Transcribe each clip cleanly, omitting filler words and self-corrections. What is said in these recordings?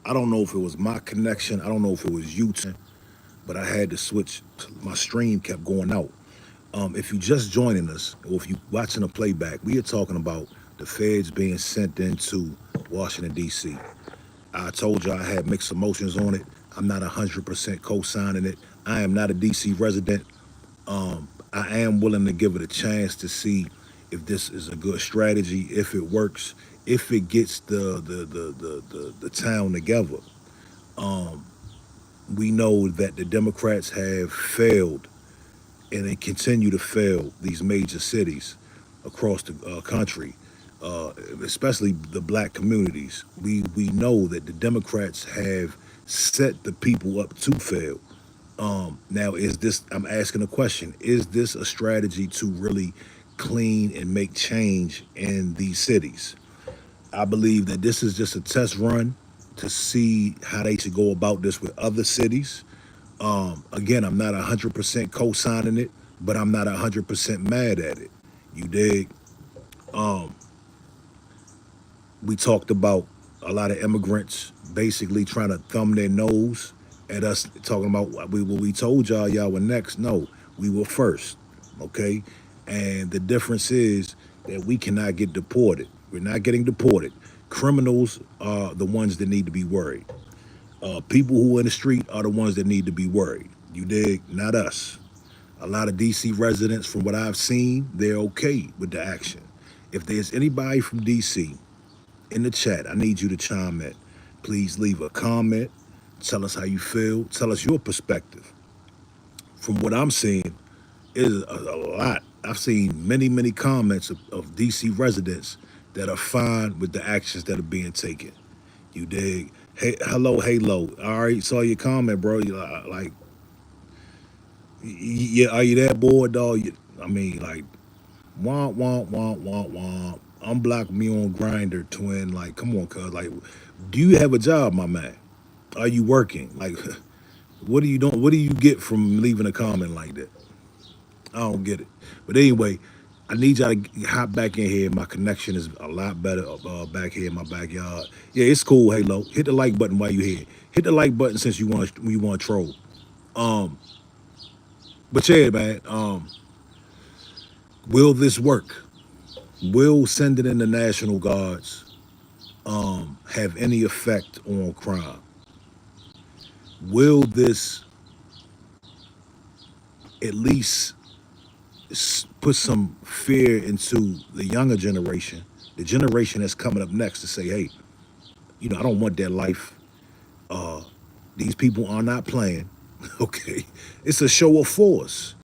I don't know if it was my connection. I don't know if it was you, but I had to switch. My stream kept going out. If you just joining us, or if you watching a playback, we are talking about the feds being sent into Washington D.C. I told you I had mixed emotions on it. I'm not 100% co-signing it. I am not a DC resident. I am willing to give it a chance to see if this is a good strategy, if it works, if it gets the town together. We know that the Democrats have failed and they continue to fail these major cities across the country, especially the black communities. We know that the Democrats have set the people up to fail. Now, is this? I'm asking a question: is this a strategy to really clean and make change in these cities? I believe that this is just a test run to see how they should go about this with other cities. Again, I'm not 100% co-signing it, but I'm not 100% mad at it. You dig? We talked about a lot of immigrants basically trying to thumb their nose at us, talking about what we told y'all were next. No, we were first. Okay, and the difference is that we cannot get deported. We're not getting deported. Criminals are the ones that need to be worried. People who are in the street are the ones that need to be worried. You dig? Not us. A lot of DC residents, from what I've seen, they're okay with the action. If there's anybody from DC in the chat, I need you to chime in. Please leave a comment. Tell us how you feel. Tell us your perspective. From what I'm seeing, it is a lot. I've seen many comments of DC residents that are fine with the actions that are being taken. You dig? Hey, hello, Halo. All right, saw your comment, bro. You like, yeah, are you that bored, dog? I mean, like, womp. Unblock me on Grinder, twin. Like, come on, cuz. Like, do you have a job, my man? Are you working? Like, what are you doing? What do you get from leaving a comment like that? I don't get it. But anyway, I need y'all to hop back in here. My connection is a lot better back here in my backyard. Yeah, it's cool, Halo. Hit the like button while you're here. Hit the like button since you want to troll. Um, but yeah, man. Will this work? Will sending in the National Guards have any effect on crime? Will this at least put some fear into the younger generation, the generation that's coming up next, to say, hey, I don't want that life. These people are not playing. Okay. It's a show of force.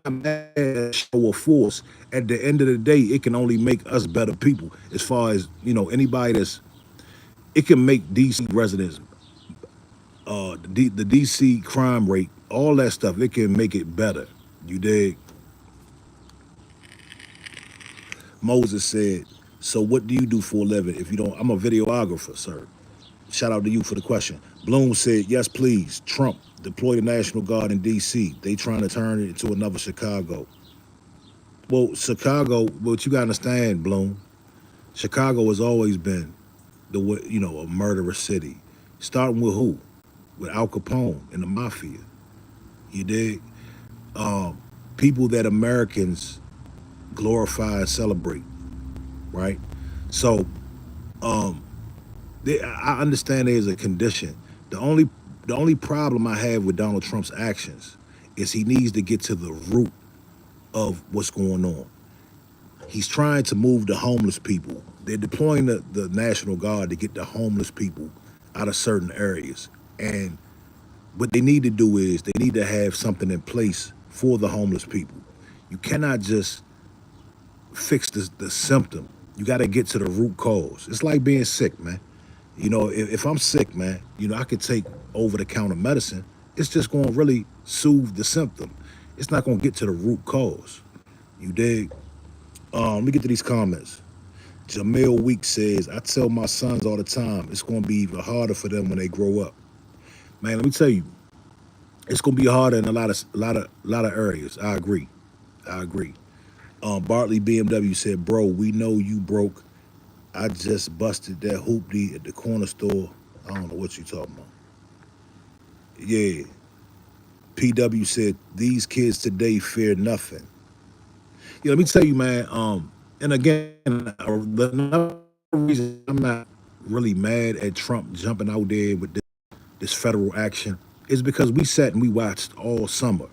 I'm mad at show of force. At the end of the day, it can only make us better people. As far as, anybody it can make DC residents, the DC crime rate, all that stuff, it can make it better. You dig? Moses said, so what do you do for a living if you don't? I'm a videographer, sir. Shout out to you for the question. Bloom said, yes, please. Trump, deploy the National Guard in D.C. They trying to turn it into another Chicago. Well, Chicago, what you got to understand, Bloom, Chicago has always been a murderous city. Starting with who? With Al Capone and the Mafia. You dig? People that Americans glorify and celebrate, right? So I understand there's a condition. The only problem I have with Donald Trump's actions is he needs to get to the root of what's going on. He's trying to move the homeless people. They're deploying the National Guard to get the homeless people out of certain areas. And what they need to do is they need to have something in place for the homeless people. You cannot just fix the symptom. You got to get to the root cause. It's like being sick, man. If I'm sick, man, I could take over-the-counter medicine. It's just going to really soothe the symptom. It's not going to get to the root cause. You dig? Let me get to these comments. Jamil Week says, I tell my sons all the time, it's going to be even harder for them when they grow up. Man, let me tell you, it's going to be harder in a lot of areas. I agree. Bartley BMW said, bro, we know you broke I just busted that hoopty at the corner store. I don't know what you talking about. Yeah. PW said these kids today fear nothing. Yeah, let me tell you, man. And again, another reason I'm not really mad at Trump jumping out there with this federal action is because we sat and we watched all summer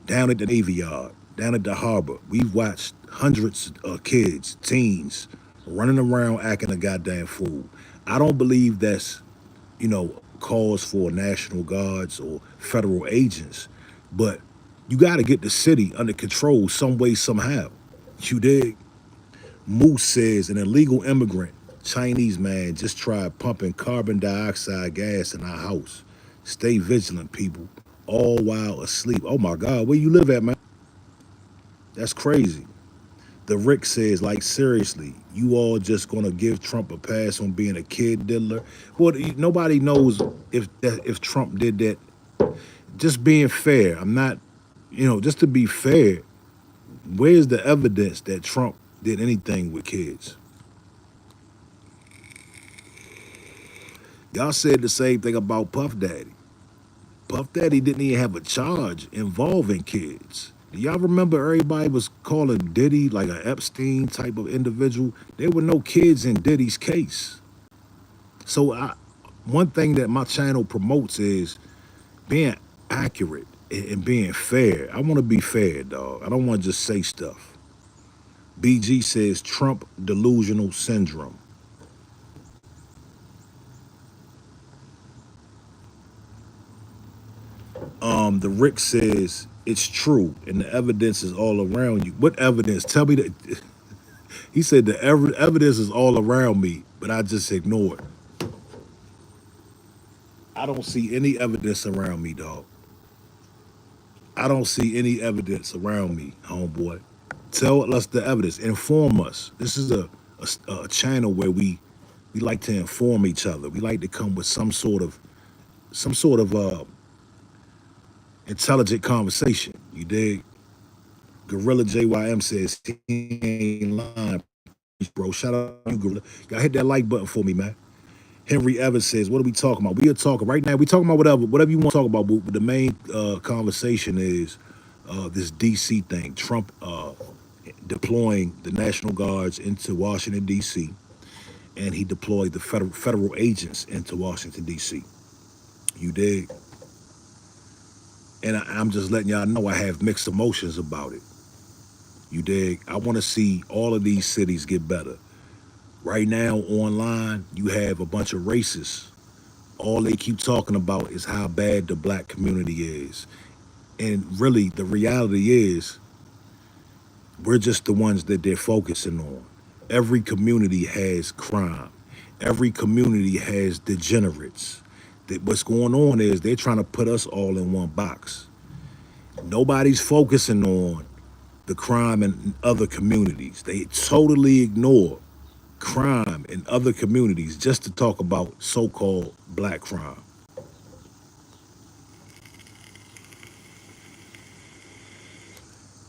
down at the Navy Yard, down at the harbor. We've watched hundreds of kids, teens, running around acting a goddamn fool. I don't believe that's, cause for national guards or federal agents, but you got to get the city under control some way, somehow. You dig? Moose says an illegal immigrant, Chinese man, just tried pumping carbon dioxide gas in our house. Stay vigilant, people, all while asleep. Oh my God, where you live at, man? That's crazy. The Rick says, like, seriously, you all just gonna give Trump a pass on being a kid diddler? Well, nobody knows if Trump did that. Just being fair. I'm not, just to be fair, where's the evidence that Trump did anything with kids? Y'all said the same thing about Puff Daddy. Puff Daddy didn't even have a charge involving kids. Do y'all remember everybody was calling Diddy like an Epstein type of individual? There were no kids in Diddy's case. So one thing that my channel promotes is being accurate and being fair. I want to be fair, dog. I don't want to just say stuff. BG says Trump delusional syndrome. The Rick says it's true and the evidence is all around you. What evidence? Tell me that. He said the evidence is all around me, but I just ignore it. I don't see any evidence around me, dog. I don't see any evidence around me, homeboy. Tell us the evidence. Inform us. This is a channel where we like to inform each other. We like to come with some sort of intelligent conversation. You dig? Gorilla JYM says he ain't lying, bro. Shout out to you, Gorilla. Y'all hit that like button for me, man. Henry Evans says, what are we talking about? We are talking right now. We talking about whatever you want to talk about. But the main conversation is this DC thing. Trump deploying the National Guards into Washington D.C. and he deployed the federal agents into Washington D.C. You dig? And I'm just letting y'all know I have mixed emotions about it. You dig? I want to see all of these cities get better. Right now, online, you have a bunch of racists. All they keep talking about is how bad the black community is. And really, the reality is, we're just the ones that they're focusing on. Every community has crime. Every community has degenerates. What's going on is they're trying to put us all in one box. Nobody's focusing on the crime in other communities. They totally ignore crime in other communities just to talk about so-called black crime.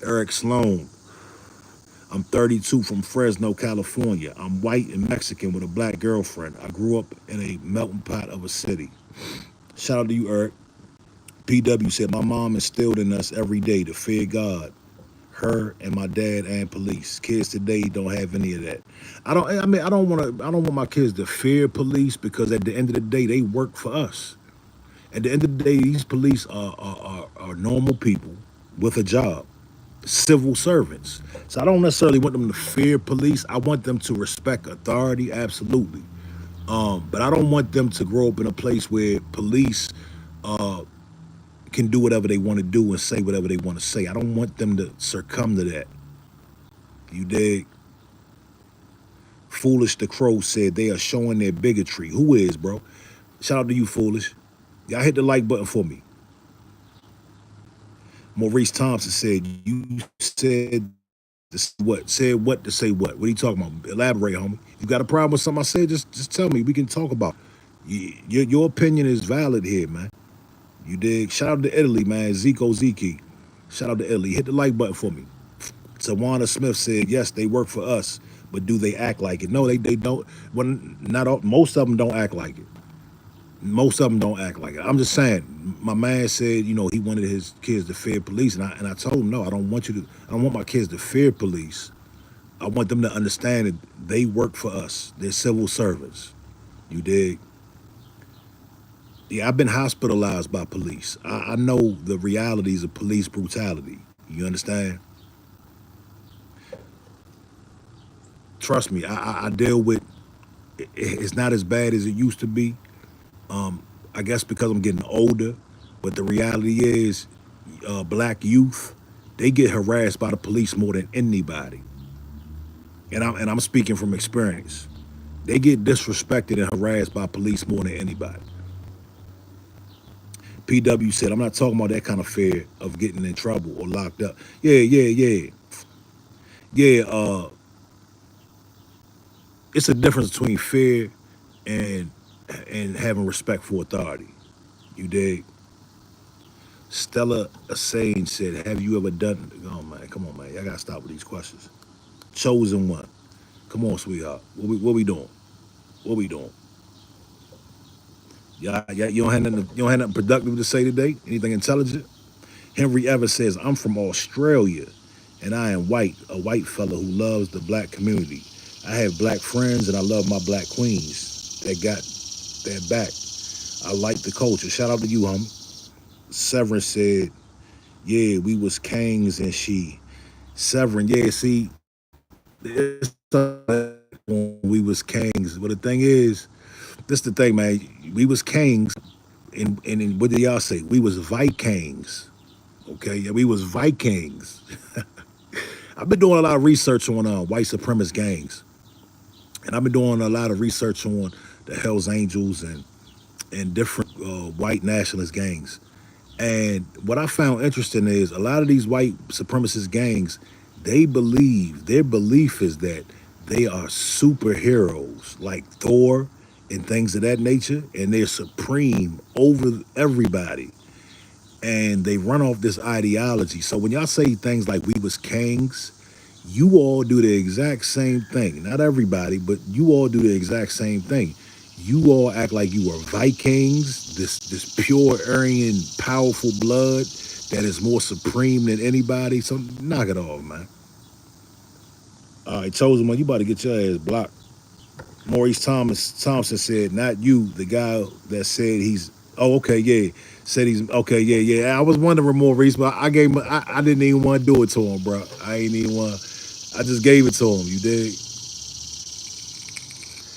Eric Sloan, I'm 32 from Fresno, California. I'm white and Mexican with a black girlfriend. I grew up in a melting pot of a city. Shout out to you, Eric. PW said, my mom instilled in us every day to fear God, her and my dad and police. Kids today don't have any of that. I don't want my kids to fear police because at the end of the day, they work for us. At the end of the day, these police are normal people with a job, civil servants. So I don't necessarily want them to fear police. I want them to respect authority, absolutely. But I don't want them to grow up in a place where police can do whatever they want to do and say whatever they want to say. I don't want them to succumb to that. You dig? Foolish the Crow said they are showing their bigotry. Who is, bro? Shout out to you, Foolish. Y'all hit the like button for me. Maurice Thompson said, you said what? Said what to say what? What are you talking about? Elaborate, homie. You got a problem with something I said? Just tell me. We can talk about it. Your opinion is valid here, man. You dig? Shout out to Italy, man. Zico Ziki. Shout out to Italy. Hit the like button for me. Tawana Smith said, yes, they work for us, but do they act like it? No, they don't. When not all, most of them don't act like it. Most of them don't act like it. I'm just saying. My man said, he wanted his kids to fear police, and I told him, no, I don't want you to. I don't want my kids to fear police. I want them to understand that they work for us. They're civil servants. You dig? Yeah, I've been hospitalized by police. I know the realities of police brutality. You understand? Trust me, I deal with. It's not as bad as it used to be. I guess because I'm getting older. But the reality is, black youth, they get harassed by the police more than anybody. And I'm speaking from experience. They get disrespected and harassed by police more than anybody. PW said, I'm not talking about that kind of fear of getting in trouble or locked up. Yeah, yeah, yeah. Yeah, it's a difference between fear and and having respect for authority. You dig? Stella Asane said, have you ever done, oh man, come on, man. I gotta stop with these questions. Chosen one. Come on, sweetheart. What we doing? What we doing? Yeah, you don't have nothing productive to say today? Anything intelligent? Henry Evers says, I'm from Australia and I am white, a white fella who loves the black community. I have black friends and I love my black queens that got their back. I like the culture. Shout out to you, homie. Severin said, yeah, we was kings and she. Severin, yeah, see, it's when we was kings. But the thing is, this the thing, man. We was kings, and what did y'all say? We was Vikings. Okay, yeah, we was Vikings. I've been doing a lot of research on white supremacist gangs, and I've been doing a lot of research on the Hells Angels and different white nationalist gangs. And what I found interesting is a lot of these white supremacist gangs, their belief is that they are superheroes like Thor and things of that nature, and they're supreme over everybody. And they run off this ideology. So when y'all say things like we was kings, you all do the exact same thing. Not everybody, but you all do the exact same thing. You all act like you are Vikings, this pure Aryan, powerful blood that is more supreme than anybody. So knock it off, man. All right, chosen one, you about to get your ass blocked. Maurice Thompson said, not you, the guy that said he's, oh, okay, yeah. Said he's, okay, yeah, yeah. I was wondering, Maurice, but I gave him, I didn't even want to do it to him, bro. I ain't even want, I just gave it to him, you dig?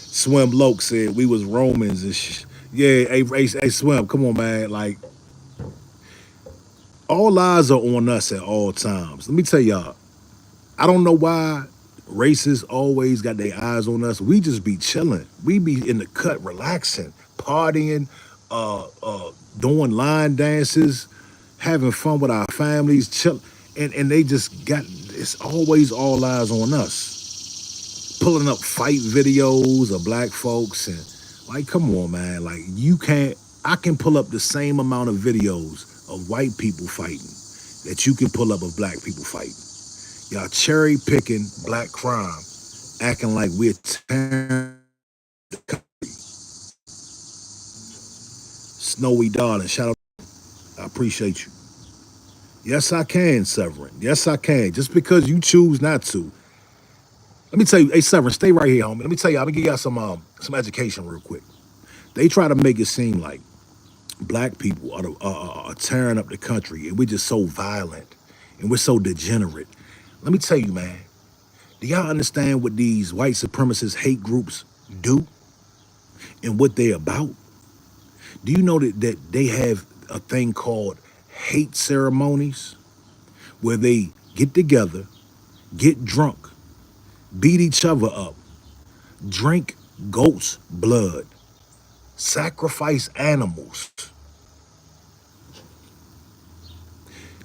Swim Loke said we was Romans and yeah, hey, Swim, come on, man. Like, all eyes are on us at all times. Let me tell y'all, I don't know why racists always got their eyes on us. We just be chilling. We be in the cut, relaxing, partying, doing line dances, having fun with our families, chill, and they just got, it's always all eyes on us. Pulling up fight videos of black folks and like, come on, man. Like, you can't, I can pull up the same amount of videos of white people fighting that you can pull up of black people fighting. Y'all cherry picking black crime, acting like we're tearing the country. Snowy darling, shout out. I appreciate you. Yes, I can, Severin. Yes, I can. Just because you choose not to. Let me tell you, hey Severin, stay right here, homie. Let me tell you, I'm gonna give y'all some education real quick. They try to make it seem like black people are tearing up the country and we're just so violent and we're so degenerate. Let me tell you, man, do y'all understand what these white supremacist hate groups do and what they're about? Do you know that they have a thing called hate ceremonies where they get together, get drunk, beat each other up, drink goat's blood, sacrifice animals?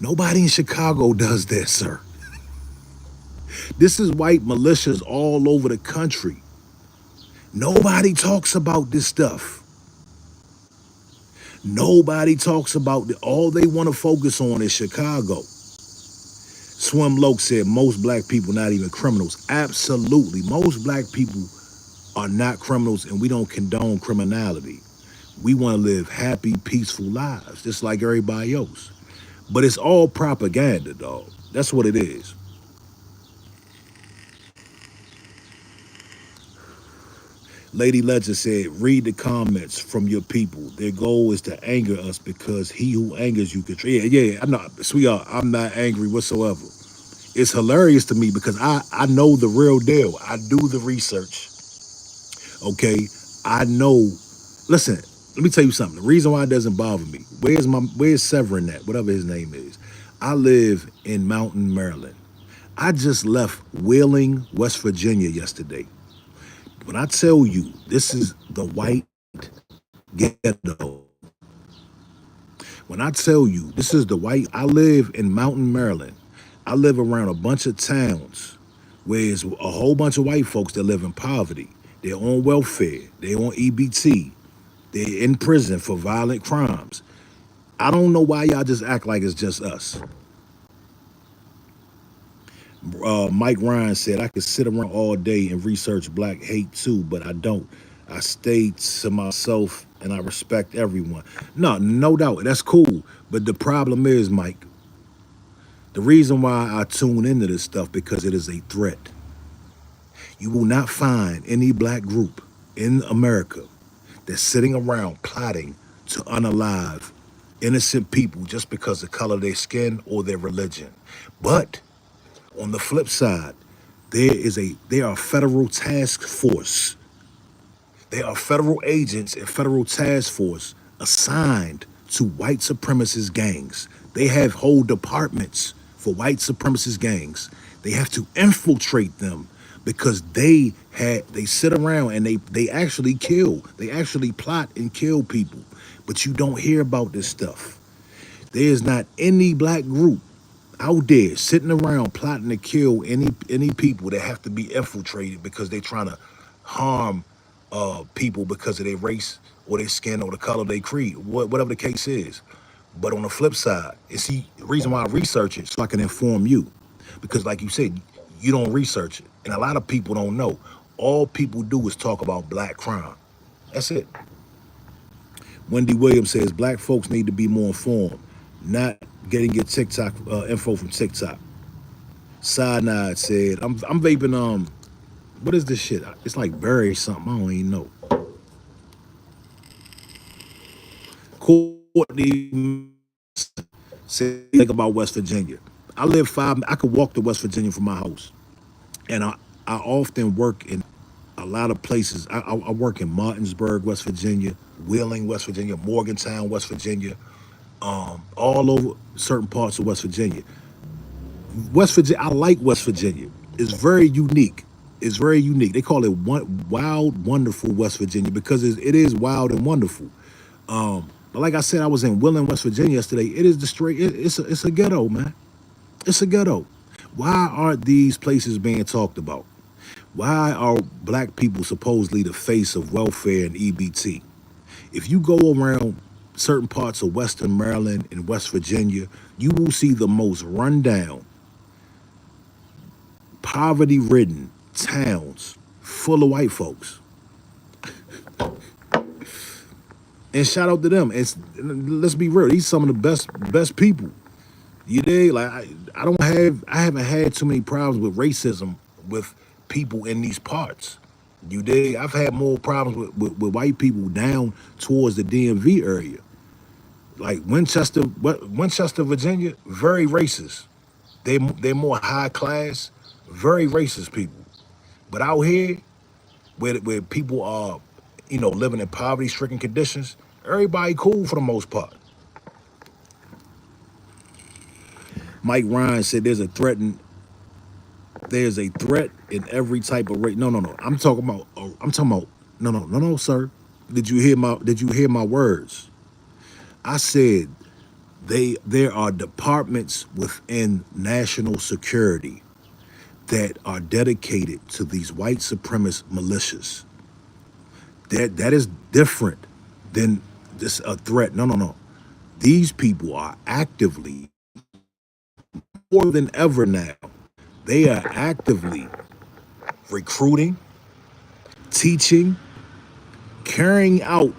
Nobody in Chicago does that, sir. This is white militias all over the country. Nobody talks about this stuff. Nobody talks about it. All they want to focus on is Chicago. Swim Loke said most black people not even criminals. Absolutely. Most black people are not criminals and we don't condone criminality. We want to live happy, peaceful lives, just like everybody else. But it's all propaganda, dog. That's what it is. Lady Ledger said, read the comments from your people. Their goal is to anger us because he who angers you control. Yeah, I'm not, sweetheart, I'm not angry whatsoever. It's hilarious to me because I know the real deal. I do the research, okay? I know, listen, let me tell you something. The reason why it doesn't bother me, where's Severin at, whatever his name is. I live in Mountain, Maryland. I just left Wheeling, West Virginia yesterday. When I tell you this is the white ghetto, when I tell you this is the white, I live in Mountain, Maryland. I live around a bunch of towns where there's a whole bunch of white folks that live in poverty. They're on welfare. They're on EBT. They're in prison for violent crimes. I don't know why y'all just act like it's just us. Mike Ryan said, I could sit around all day and research black hate too, but I don't. I stay to myself and I respect everyone. No, no doubt. That's cool. But the problem is, Mike, the reason why I tune into this stuff because it is a threat. You will not find any black group in America that's sitting around plotting to unalive innocent people just because of the color of their skin or their religion. But on the flip side, there are federal task force. There are federal agents and federal task force assigned to white supremacist gangs. They have whole departments for white supremacist gangs. They have to infiltrate them because they sit around and they actually kill. They actually plot and kill people. But you don't hear about this stuff. There's not any black group out there sitting around plotting to kill any people that have to be infiltrated because they're trying to harm people because of their race or their skin or the color of their creed, whatever the case is. But on the flip side, you see, the reason why I research it so I can inform you, because like you said, you don't research it, and a lot of people don't know. All people do is talk about black crime. That's it. Wendy Williams says black folks need to be more informed, not getting your TikTok info from TikTok. Cyanide said, I'm vaping what is this shit? It's like berry something. I don't even know. Courtney said think about West Virginia. I could walk to West Virginia from my house. And I often work in a lot of places. I work in Martinsburg, West Virginia, Wheeling, West Virginia, Morgantown, West Virginia, all over certain parts of West Virginia. West Virginia, I like West Virginia. It's very unique. It's very unique. They call it wild, wonderful West Virginia because it is wild and wonderful. But like I said, I was in Wheeling, West Virginia yesterday. It is the straight. It's a ghetto, man. It's a ghetto. Why aren't these places being talked about? Why are black people supposedly the face of welfare and EBT? If you go around certain parts of Western Maryland and West Virginia, you will see the most rundown, poverty-ridden towns full of white folks. And shout out to them. Let's be real, these some of the best people. You dig? Like I haven't had too many problems with racism with people in these parts. You dig? I've had more problems with white people down towards the DMV area. Like Winchester, Virginia, very racist. They're more high class, very racist people. But out here, where people are, living in poverty-stricken conditions, everybody cool for the most part. Mike Ryan said there's a threat in every type of race. No, no, no. No, sir. Did you hear my words? I said there are departments within national security that are dedicated to these white supremacist militias. That is different than just a threat. No, no, no. These people are actively more than ever now, they are actively recruiting, teaching, carrying out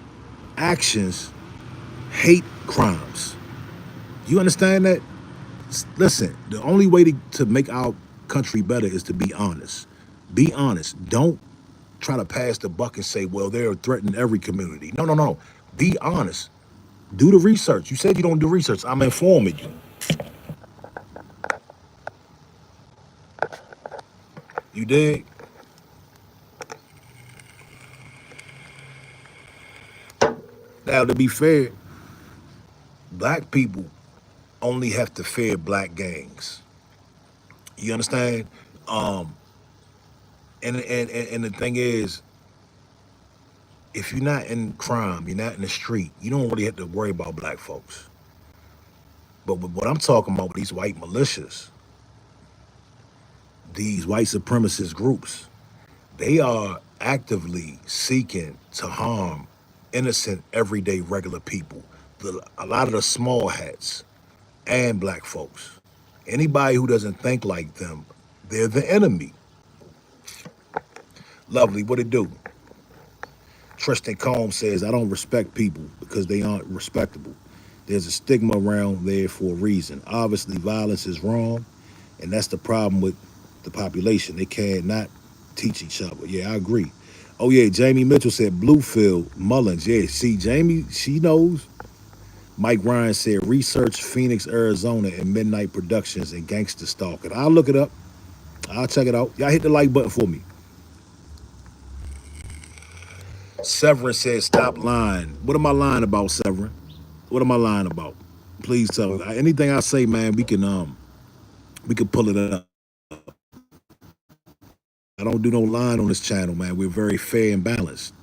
actions, hate crimes. You understand that? Listen, the only way to make our country better is to be honest. Be honest. Don't try to pass the buck and say, well, they're threatening every community. No, no, no. Be honest. Do the research. You said you don't do research. I'm informing you. You dig? Now, to be fair, black people only have to fear black gangs. You understand? Um, and the thing is, if you're not in crime, you're not in the street, you don't really have to worry about black folks. But what I'm talking about with these white militias, these white supremacist groups, they are actively seeking to harm innocent, everyday, regular people. A lot of the small hats and black folks. Anybody who doesn't think like them, they're the enemy. Lovely, what it do? Tristan Combs says, I don't respect people because they aren't respectable. There's a stigma around there for a reason. Obviously, violence is wrong, and that's the problem with the population. They cannot teach each other. Yeah, I agree. Oh, yeah, Jamie Mitchell said Bluefield, Mullins. Yeah, see, Jamie, she knows. Mike Ryan said research Phoenix, Arizona, and Midnight Productions and Gangster Stalking. I'll look it up. I'll check it out. Y'all hit the like button for me. Severin said, stop lying. What am I lying about, Severin? What am I lying about? Please tell me. Anything I say, man, we can pull it up. I don't do no lying on this channel, man. We're very fair and balanced.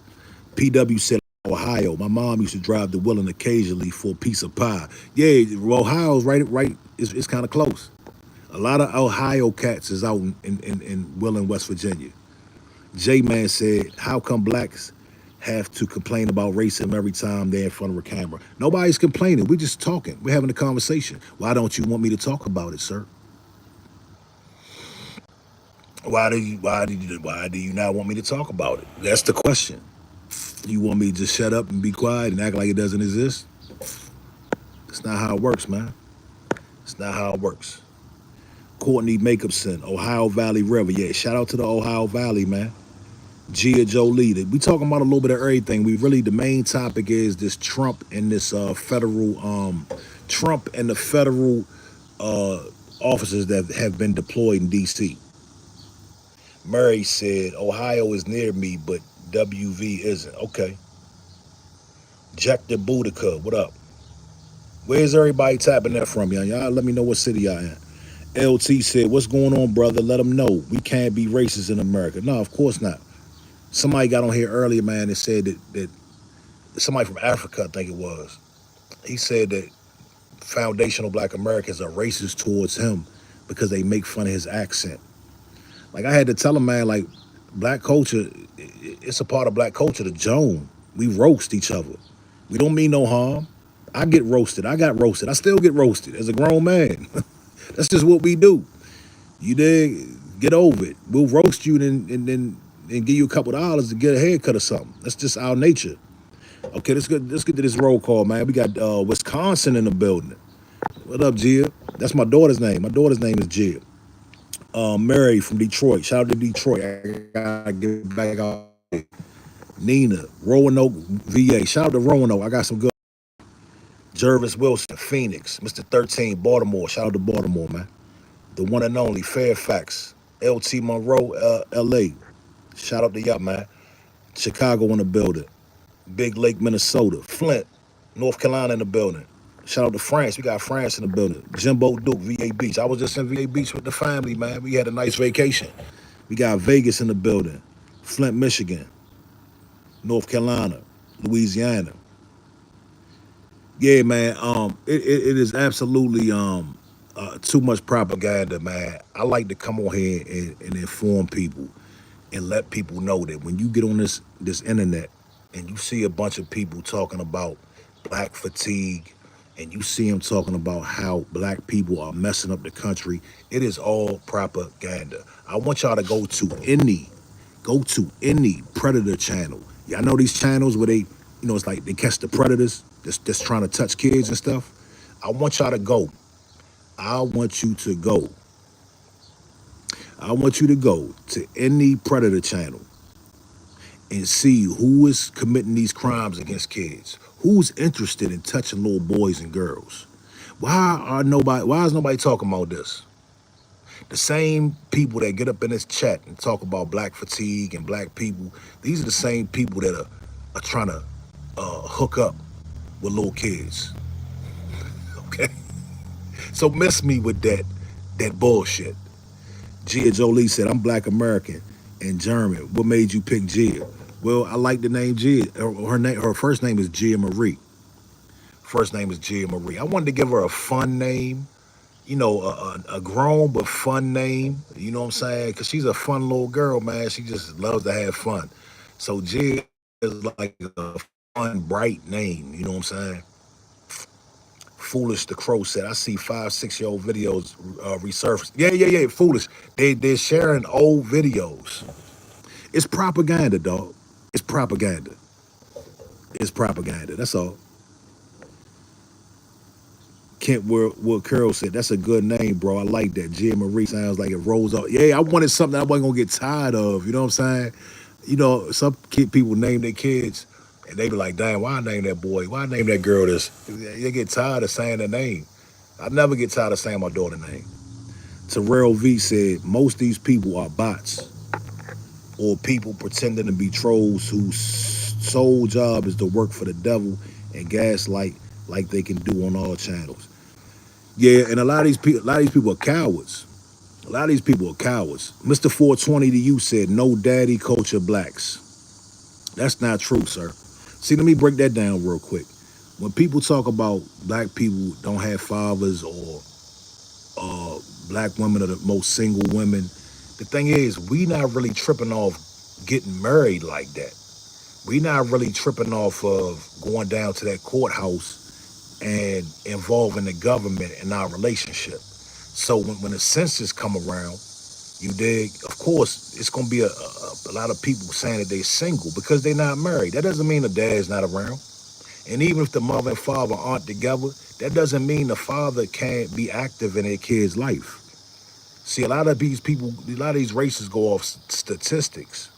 PW said Ohio. My mom used to drive to Willing occasionally for a piece of pie. Yeah, Ohio's right. It's kind of close. A lot of Ohio cats is out in Willing, West Virginia. J-Man said, how come blacks have to complain about racism every time they're in front of a camera? Nobody's complaining. We're just talking. We're having a conversation. Why don't you want me to talk about it, sir? Why do you not want me to talk about it? That's the question. You want me to just shut up and be quiet and act like it doesn't exist? It's not how it works, man. It's not how it works. Courtney Makeupson, Ohio Valley River. Yeah, shout out to the Ohio Valley, man. Gia Jolie. We talking about a little bit of everything. The main topic is this Trump and this Trump and the federal officers that have been deployed in D.C. Murray said, Ohio is near me, but WV isn't. Okay. Jack the Boudica, what up? Where's everybody tapping that from, y'all? Y'all let me know what city y'all in. LT said, what's going on, brother? Let them know. We can't be racist in America. No, of course not. Somebody got on here earlier, man, and said that somebody from Africa, I think it was, he said that foundational black Americans are racist towards him because they make fun of his accent. Like, I had to tell him, man, like, black culture, it's a part of black culture, the Joan. We roast each other. We don't mean no harm. I get roasted. I got roasted. I still get roasted as a grown man. That's just what we do. You dig? Get over it. We'll roast you and give you a couple of dollars to get a haircut or something. That's just our nature. Okay, let's get to this roll call, man. We got Wisconsin in the building. What up, Gia? That's my daughter's name. My daughter's name is Gia. Mary from Detroit. Shout out to Detroit. I gotta get back out. Nina, Roanoke, VA. Shout out to Roanoke. I got some good. Jervis Wilson, Phoenix. Mr. 13, Baltimore. Shout out to Baltimore, man. The one and only Fairfax. LT Monroe, LA. Shout out to y'all, man. Chicago in the building. Big Lake, Minnesota. Flint, North Carolina in the building. Shout out to France. We got France in the building. Jimbo Duke, VA Beach. I was just in VA Beach with the family, man. We had a nice vacation. We got Vegas in the building. Flint, Michigan. North Carolina. Louisiana. Yeah, man. It is absolutely too much propaganda, man. I like to come on here and inform people and let people know that when you get on this internet and you see a bunch of people talking about black fatigue and you see him talking about how black people are messing up the country, it is all propaganda. I want y'all to go to any predator channel. Y'all know these channels where they, it's like they catch the predators that's trying to touch kids and stuff. I want y'all to go. I want you to go. I want you to go to any predator channel and see who is committing these crimes against kids. Who's interested in touching little boys and girls? Why is nobody talking about this? The same people that get up in this chat and talk about black fatigue and black people, these are the same people that are trying to hook up with little kids. Okay? So miss me with that bullshit. Gia Jolie said, I'm black American and German. What made you pick Gia? Well, I like the name Gia. Her first name is Gia Marie. First name is Gia Marie. I wanted to give her a fun name, a grown but fun name. You know what I'm saying? Because she's a fun little girl, man. She just loves to have fun. So Gia is like a fun, bright name. You know what I'm saying? Foolish the Crow said, I see 5, 6 year old videos resurface. Yeah. Foolish. They're sharing old videos. It's propaganda, dog. It's propaganda. It's propaganda. That's all. Kent Will Carroll said, that's a good name, bro. I like that. Gia Marie sounds like it rolls off. Yeah, I wanted something I wasn't gonna get tired of. You know what I'm saying? Some people name their kids and they be like, damn, why I name that boy? Why I name that girl this? They get tired of saying their name. I never get tired of saying my daughter's name. Terrell V said, most of these people are bots or people pretending to be trolls whose sole job is to work for the devil and gaslight like they can do on all channels. Yeah, and a lot of these people are cowards. A lot of these people are cowards. Mr. 420 to you said, no daddy culture blacks. That's not true, sir. See, let me break that down real quick. When people talk about black people don't have fathers or black women are the most single women, the thing is, we not really tripping off getting married like that. We not really tripping off of going down to that courthouse and involving the government in our relationship. So when the census come around, you dig, of course, it's going to be a lot of people saying that they're single because they're not married. That doesn't mean the dad's not around. And even if the mother and father aren't together, that doesn't mean the father can't be active in their kid's life. See, a lot of these people, a lot of these races go off statistics.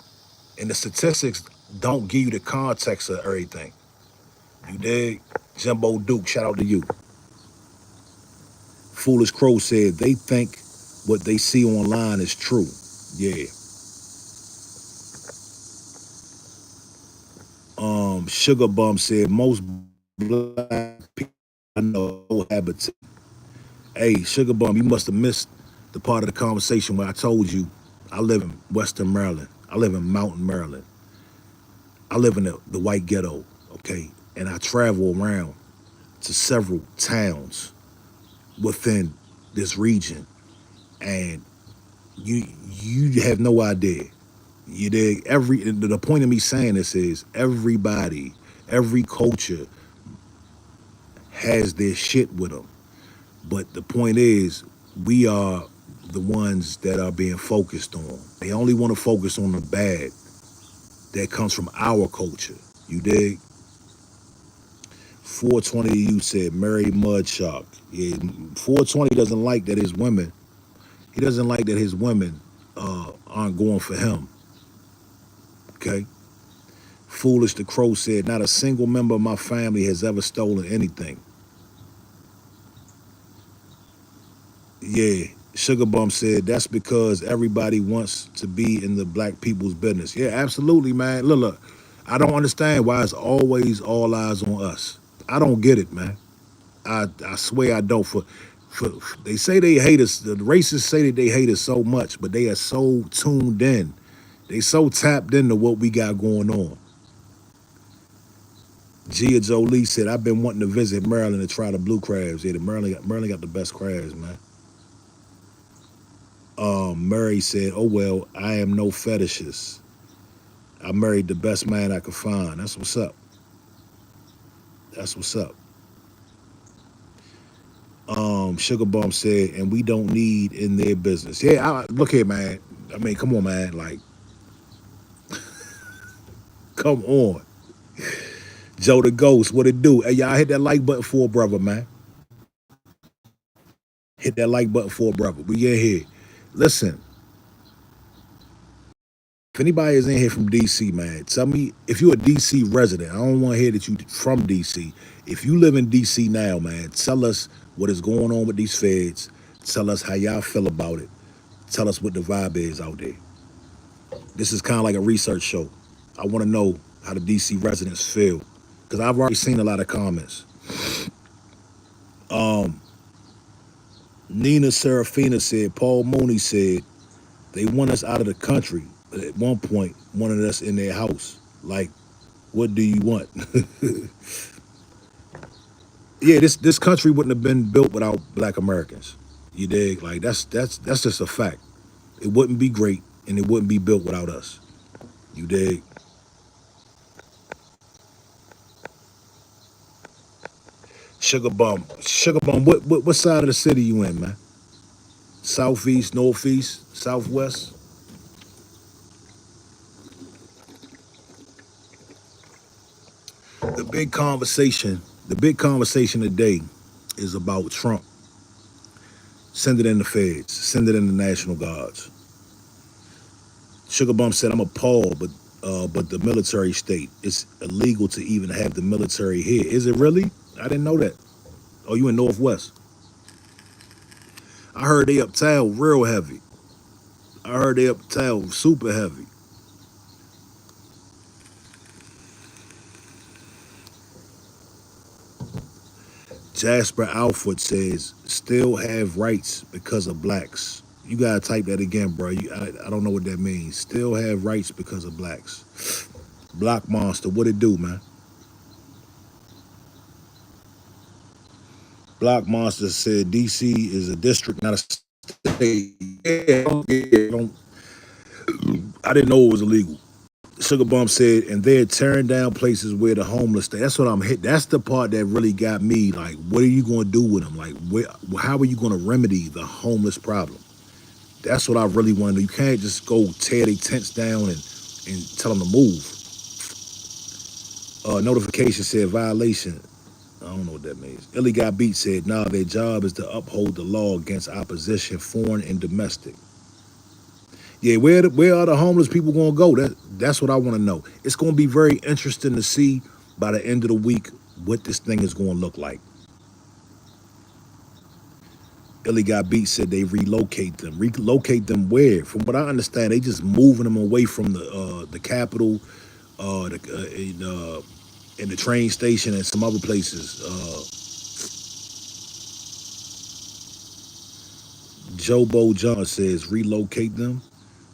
And the statistics don't give you the context of everything. You dig? Jimbo Duke, shout out to you. Foolish Crow said they think what they see online is true. Yeah. Sugar Bum said most black people I know habitat. Hey, Sugar Bum, you must have missed the part of the conversation where I told you I live in Western Maryland. I live in Mountain, Maryland. I live in the white ghetto, okay? And I travel around to several towns within this region. And you have no idea. You dig? The point of me saying this is everybody, every culture has their shit with them. But the point is, we are the ones that are being focused on. They only want to focus on the bad that comes from our culture. You dig? 420 you said Mary Mudshark. Yeah, 420 doesn't like that his women. He doesn't like that his women aren't going for him. Okay. Foolish the Crow said, not a single member of my family has ever stolen anything. Yeah. Sugar Bum said, that's because everybody wants to be in the black people's business. Yeah, absolutely, man. Look, I don't understand why it's always all eyes on us. I don't get it, man. I swear I don't. For they say they hate us. The racists say that they hate us so much, but they are so tuned in. They so tapped into what we got going on. Gia Jolie said, I've been wanting to visit Maryland to try the blue crabs. Yeah, Maryland got the best crabs, man. Murray said, oh, well, I am no fetishist. I married the best man I could find. That's what's up. That's what's up. Sugar Bum said, and we don't need in their business. Yeah, look here, man. I mean, come on, man. Like, come on. Joe the Ghost, what it do? Hey, y'all hit that like button for a brother, man. Hit that like button for a brother. We in here. Listen, if anybody is in here from DC, man, tell me if you're a DC resident. I don't want to hear that you from DC. If you live in DC now, man, tell us what is going on with these feds. Tell us how y'all feel about it. Tell us what the vibe is out there. This is kind of like a research show. I want to know how the DC residents feel because I've already seen a lot of comments. Nina Serafina said, Paul Mooney said, they want us out of the country, but at one point wanted us in their house. Like, what do you want? Yeah, this country wouldn't have been built without black Americans. You dig? Like that's just a fact. It wouldn't be great and it wouldn't be built without us. You dig? Sugar Bum. Sugar Bum, what side of the city you in, man? Southeast, northeast, southwest? The big conversation today is about Trump. Send it in the feds, send it in the National Guards. Sugar Bum said, I'm appalled, but the military state, it's illegal to even have the military here. Is it really? I didn't know that. Oh, you in Northwest? I heard they uptown real heavy. I heard they uptown super heavy. Jasper Alford says, still have rights because of blacks. You gotta type that again, bro. I don't know what that means. Still have rights because of blacks. Block Monster, what it do, man? Block Monster said DC is a district, not a state. I didn't know it was illegal. Sugar Bump said, and they're tearing down places where the homeless stay. That's what I'm hit. That's the part that really got me. Like, what are you going to do with them? Like, how are you going to remedy the homeless problem? That's what I really want to do. You can't just go tear their tents down and tell them to move. Notification said violation. I don't know what that means. Illy Got Beat said, nah, their job is to uphold the law against opposition, foreign and domestic. Yeah, where are the homeless people going to go? That's what I want to know. It's going to be very interesting to see by the end of the week what this thing is going to look like. Illy Got Beat said they relocate them. Relocate them where? From what I understand, they just moving them away from the capital, in the train station and some other places. Jobo John says relocate them.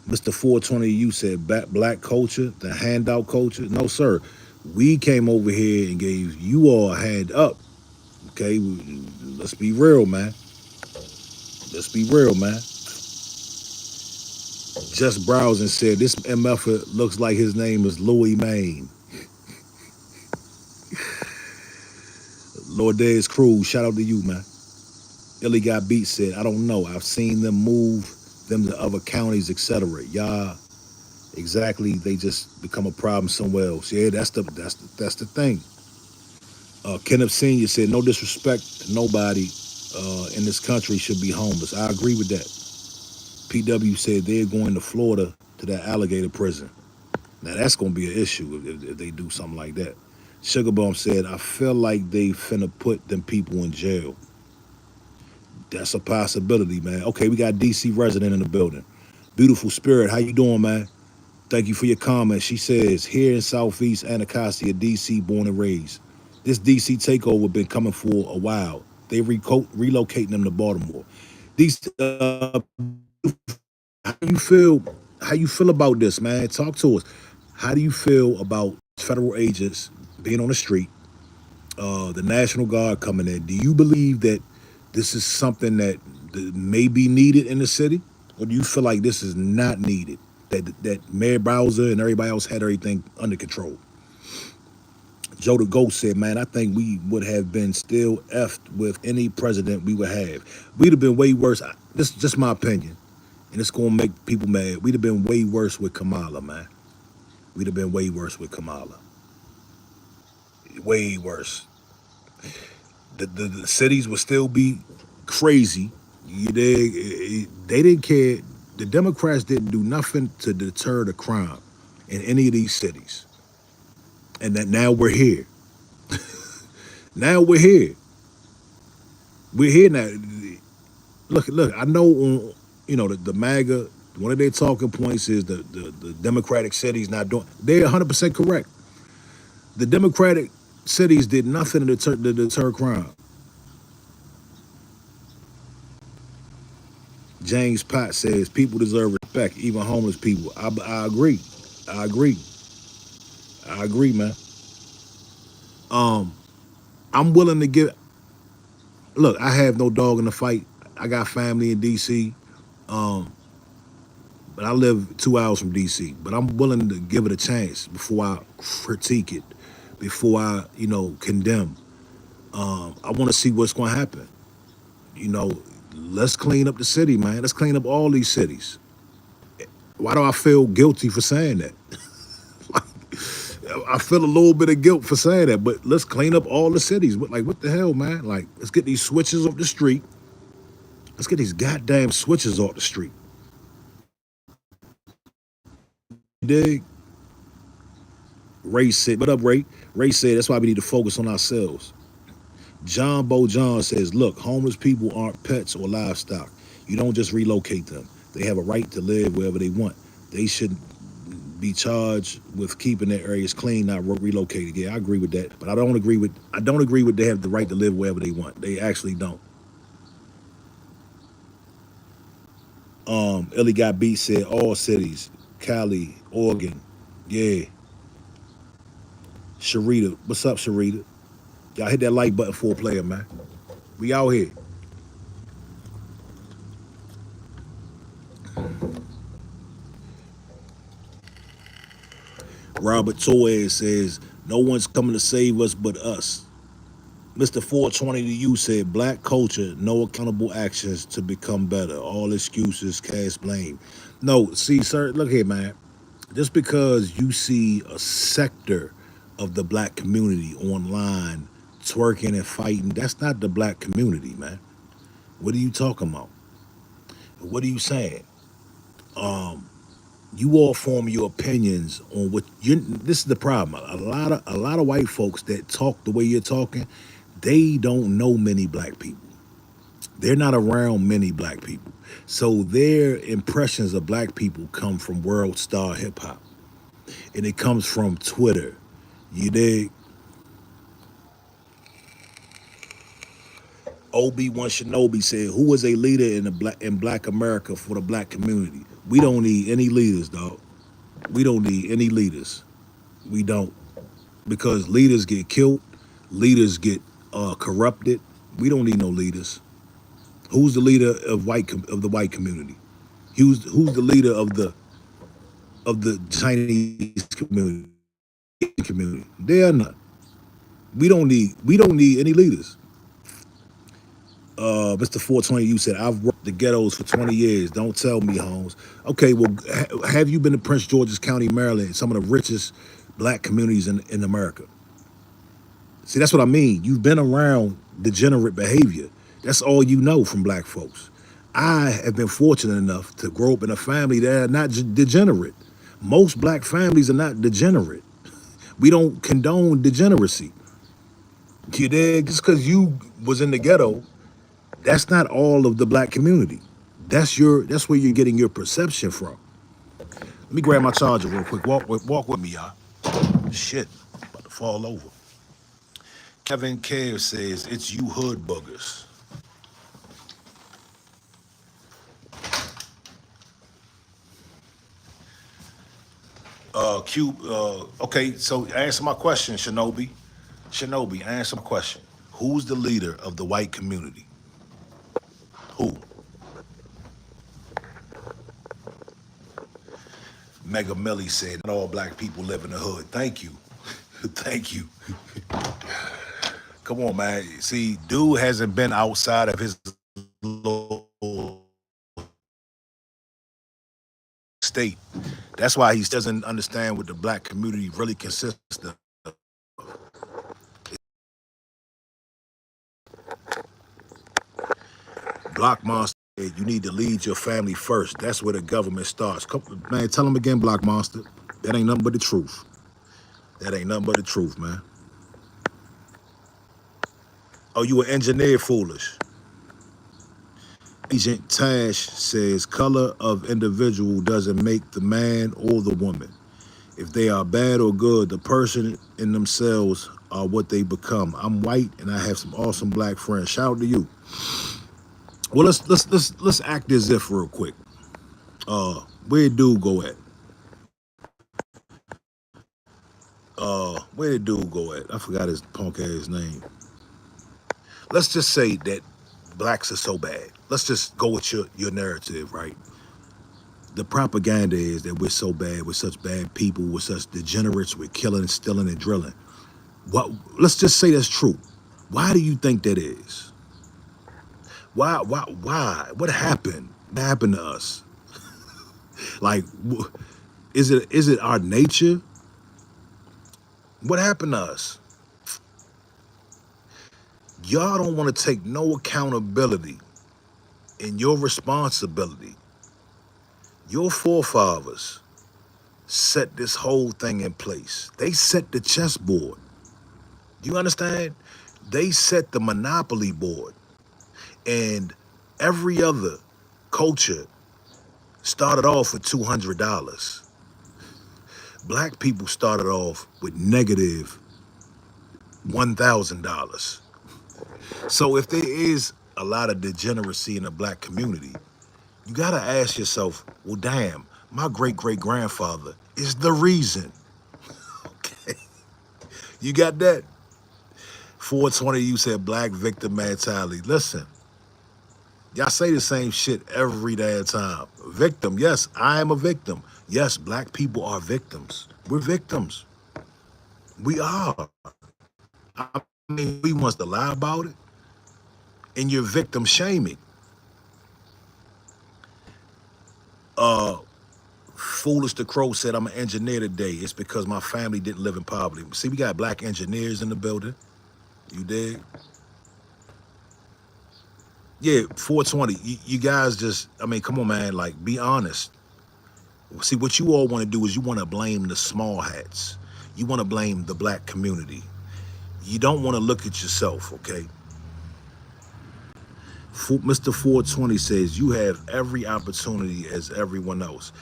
Mr. 420, you said black culture, the handout culture. No, sir. We came over here and gave you all a hand up. Okay, let's be real, man. Let's be real, man. Just browsing said this MF looks like his name is Louis Maine. Lord Day's Cruz, shout out to you, man. Illy Got Beat said, I don't know. I've seen them move them to other counties, etc. Y'all, exactly. They just become a problem somewhere else. Yeah, that's the thing. Kenneth Senior said, no disrespect to nobody in this country should be homeless. I agree with that. PW said they're going to Florida to that alligator prison. Now that's gonna be an issue if they do something like that. Sugar Bum said, I feel like they finna put them people in jail. That's a possibility, man. Okay, we got DC resident in the building. Beautiful Spirit, how you doing, man? Thank you for your comment. She says, here in Southeast Anacostia, DC, born and raised. This DC takeover been coming for a while. They relocating them to Baltimore. These, how you feel? How you feel about this, man? Talk to us. How do you feel about federal agents being on the street, the National Guard coming in? Do you believe that this is something that may be needed in the city, or do you feel like this is not needed? That Mayor Bowser and everybody else had everything under control. Joe the Ghost said, man, I think we would have been still effed with any president we would have. We'd have been way worse. This is just my opinion, and it's going to make people mad. We'd have been way worse with Kamala, man. We'd have been way worse with Kamala. Way worse. The cities would still be crazy. You dig? They didn't care. The Democrats didn't do nothing to deter the crime in any of these cities. And that now we're here. Now we're here. We're here now. Look. I know, the MAGA. One of their talking points is the Democratic cities not doing. They're 100% correct. The Democratic cities did nothing to deter crime. James Potts says people deserve respect, even homeless people. I agree. I agree. I agree, man. Um, I'm willing to give. Look, I have no dog in the fight. I got family in D.C. Um, but I live 2 hours from DC. But I'm willing to give it a chance before I critique it, before I, condemn. I want to see what's going to happen. You know, let's clean up the city, man. Let's clean up all these cities. Why do I feel guilty for saying that? I feel a little bit of guilt for saying that, but let's clean up all the cities. What the hell, man? Like, let's get these switches off the street. Let's get these goddamn switches off the street. You dig? Ray said, what up, Ray? Ray said, that's why we need to focus on ourselves. John Bo John says, look, homeless people aren't pets or livestock. You don't just relocate them. They have a right to live wherever they want. They should be charged with keeping their areas clean, not relocated. Yeah, I agree with that. But I don't agree with they have the right to live wherever they want. They actually don't. Illy Got Beat said all cities. Cali, Oregon. Yeah. Sharita. What's up, Sharita? Y'all hit that like button for a player, man. We out here. Robert Torres says, no one's coming to save us but us. Mr. 420 to you said, black culture, no accountable actions to become better. All excuses, cast blame. No, see, sir, look here, man. Just because you see a sector of the black community online twerking and fighting, that's not the black community, man. What are you talking about? What are you saying? You all form your opinions on what you. This is the problem. A lot of white folks that talk the way you're talking, they don't know many black people. They're not around many black people, so their impressions of black people come from world star hip hop, and it comes from Twitter. You dig? Obi-Wan Shinobi said, "Who is a leader in Black America for the black community? We don't need any leaders, dog. We don't need any leaders. We don't, because leaders get killed, leaders get corrupted. We don't need no leaders. Who's the leader of the white community? Who's the leader of the Chinese community? They are not. We don't need any leaders." Mr. 420, you said, I've worked the ghettos for 20 years. Don't tell me, Holmes. Okay, well, have you been to Prince George's County, Maryland, some of the richest black communities in America? See, that's what I mean. You've been around degenerate behavior. That's all you know from black folks. I have been fortunate enough to grow up in a family that are not degenerate. Most black families are not degenerate. We don't condone degeneracy. You dig? Just because you was in the ghetto, that's not all of the black community. That's where you're getting your perception from. Let me grab my charger real quick. Walk with me, y'all. Shit, about to fall over. Kevin Care says it's you hood buggers. Okay, so answer my question, Shinobi. Shinobi, answer my question. Who's the leader of the white community? Who? Mega Millie said, not all black people live in the hood. Thank you. Thank you. Come on, man. See, dude hasn't been outside of his little state. That's why he doesn't understand what the black community really consists of. Block Monster, you need to lead your family first. That's where the government starts. Come, man, tell him again, Block Monster. That ain't nothing but the truth. That ain't nothing but the truth, man. Oh, you an engineer, foolish. Agent Tash says color of individual doesn't make the man or the woman. If they are bad or good, the person in themselves are what they become. I'm white and I have some awesome black friends. Shout out to you. Well, let's act as if real quick. Where dude go at? Where did dude go at? I forgot his punk ass name. Let's just say that blacks are so bad. Let's just go with your narrative, right? The propaganda is that we're so bad, we're such bad people, we're such degenerates, we're killing, stealing, and drilling. What? Let's just say that's true. Why do you think that is? Why? Why? Why? What happened? What happened to us? Like, is it our nature? What happened to us? Y'all don't want to take no accountability in your responsibility. Your forefathers set this whole thing in place. They set the chessboard. Do you understand? They set the monopoly board. And every other culture started off with $200. Black people started off with negative $1,000. So if there is a lot of degeneracy in the black community, you gotta ask yourself, well, damn, my great-great-grandfather is the reason. Okay. You got that? 420, you said black victim mentality. Listen, y'all say the same shit every damn time. Victim, yes, I am a victim. Yes, black people are victims. We're victims. We are. I mean, we wants to lie about it, and you're victim shaming. Foolish the Crow said, I'm an engineer today. It's because my family didn't live in poverty. See, we got black engineers in the building. You dig? Yeah, 420. You guys just, I mean, come on, man. Like, be honest. See, what you all want to do is you want to blame the small hats. You want to blame the black community. You don't want to look at yourself, okay? Mr. 420 says, you have every opportunity as everyone else.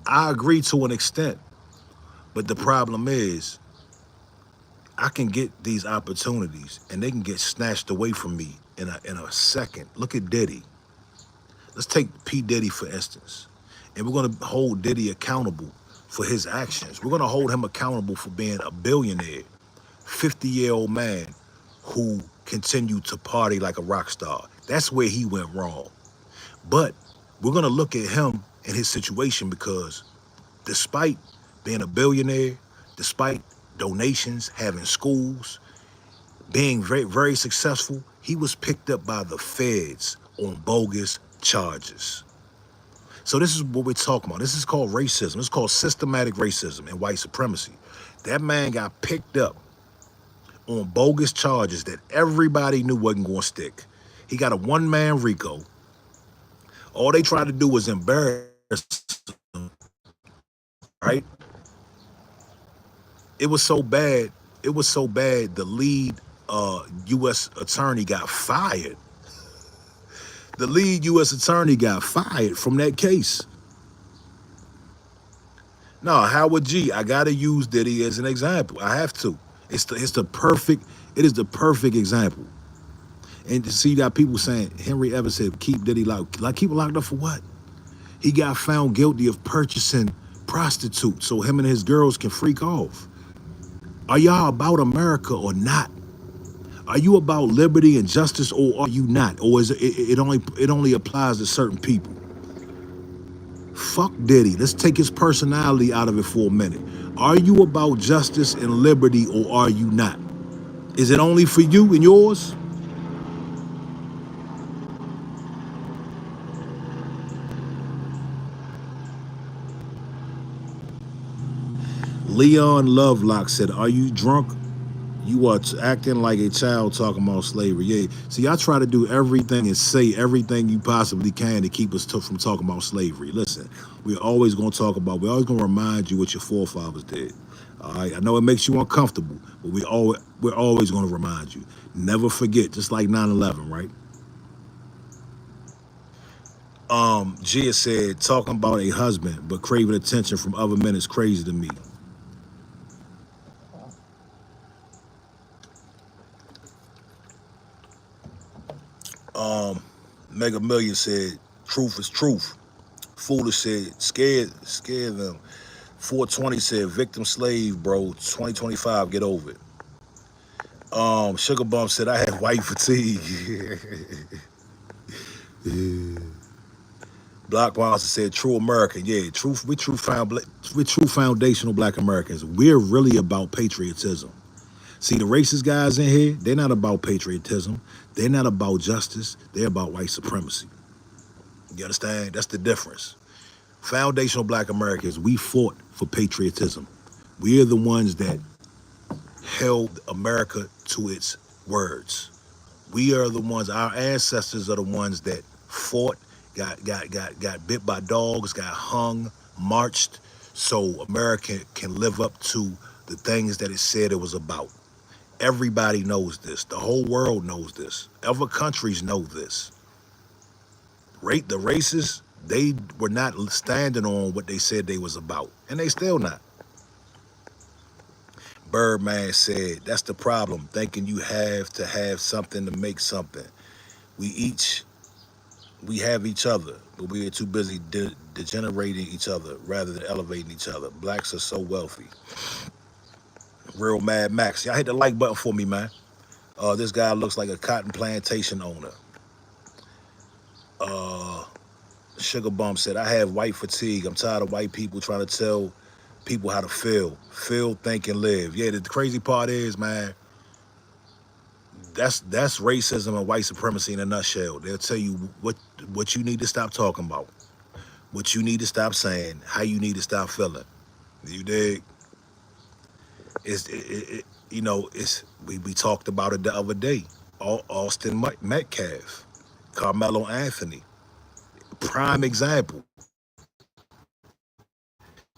I agree to an extent, but the problem is, I can get these opportunities and they can get snatched away from me in a second. Look at Diddy. Let's take P. Diddy, for instance. And we're going to hold Diddy accountable for his actions. We're going to hold him accountable for being a billionaire, 50-year-old man who continued to party like a rock star. That's where he went wrong. But we're going to look at him and his situation because despite being a billionaire, despite donations, having schools, being very, very successful, he was picked up by the feds on bogus charges. So this is what we're talking about. This is called racism. It's called systematic racism and white supremacy. That man got picked up on bogus charges that everybody knew wasn't going to stick. He got a one-man RICO. All they tried to do was embarrass him, right? It was so bad. It was so bad. The lead U.S. attorney got fired. The lead U.S. attorney got fired from that case. No, Howard G. I gotta use Diddy as an example. I have to. It is the perfect example. And to see, you got people saying Henry Evans said keep Diddy locked. Like, keep him locked up for what? He got found guilty of purchasing prostitutes so him and his girls can freak off. Are y'all about America or not? Are you about liberty and justice, or are you not? Or is it only applies to certain people? Fuck Diddy. Let's take his personality out of it for a minute. Are you about justice and liberty or are you not? Is it only for you and yours? Leon Lovelock said, are you drunk? You are acting like a child talking about slavery. Yeah. See, I try to do everything and say everything you possibly can to keep us from talking about slavery. Listen, we're always going to talk about, we're always going to remind you what your forefathers did. All right. I know it makes you uncomfortable, but we're always going to remind you. Never forget, just like 9/11, right? Gia said, talking about a husband, but craving attention from other men is crazy to me. Mega Million said, truth is truth. Foolish said, scared them. 420 said, victim slave, bro. 2025, get over it. Sugar Bump said, I had white fatigue. Block Monster said, true American. Yeah, truth. We true foundational Black Americans. We're really about patriotism. See, the racist guys in here, they're not about patriotism. They're not about justice. They're about white supremacy. You understand? That's the difference. Foundational Black Americans, we fought for patriotism. We are the ones that held America to its words. We are the ones, our ancestors are the ones that fought, got bit by dogs, got hung, marched, so America can live up to the things that it said it was about. Everybody knows this. The whole world knows this. Other countries know this. The racists, they were not standing on what they said they was about, and they still not. Birdman said, that's the problem, thinking you have to have something to make something. We we have each other, but we are too busy degenerating each other rather than elevating each other. Blacks are so wealthy. Real Mad Max. Y'all hit the like button for me, man. This guy looks like a cotton plantation owner. Sugar Bump said, I have white fatigue. I'm tired of white people trying to tell people how to feel. Feel, think, and live. Yeah, the crazy part is, man, that's racism and white supremacy in a nutshell. They'll tell you what you need to stop talking about, what you need to stop saying, how you need to stop feeling. You dig? It's we talked about it the other day. Austin Metcalf, Carmelo Anthony, prime example.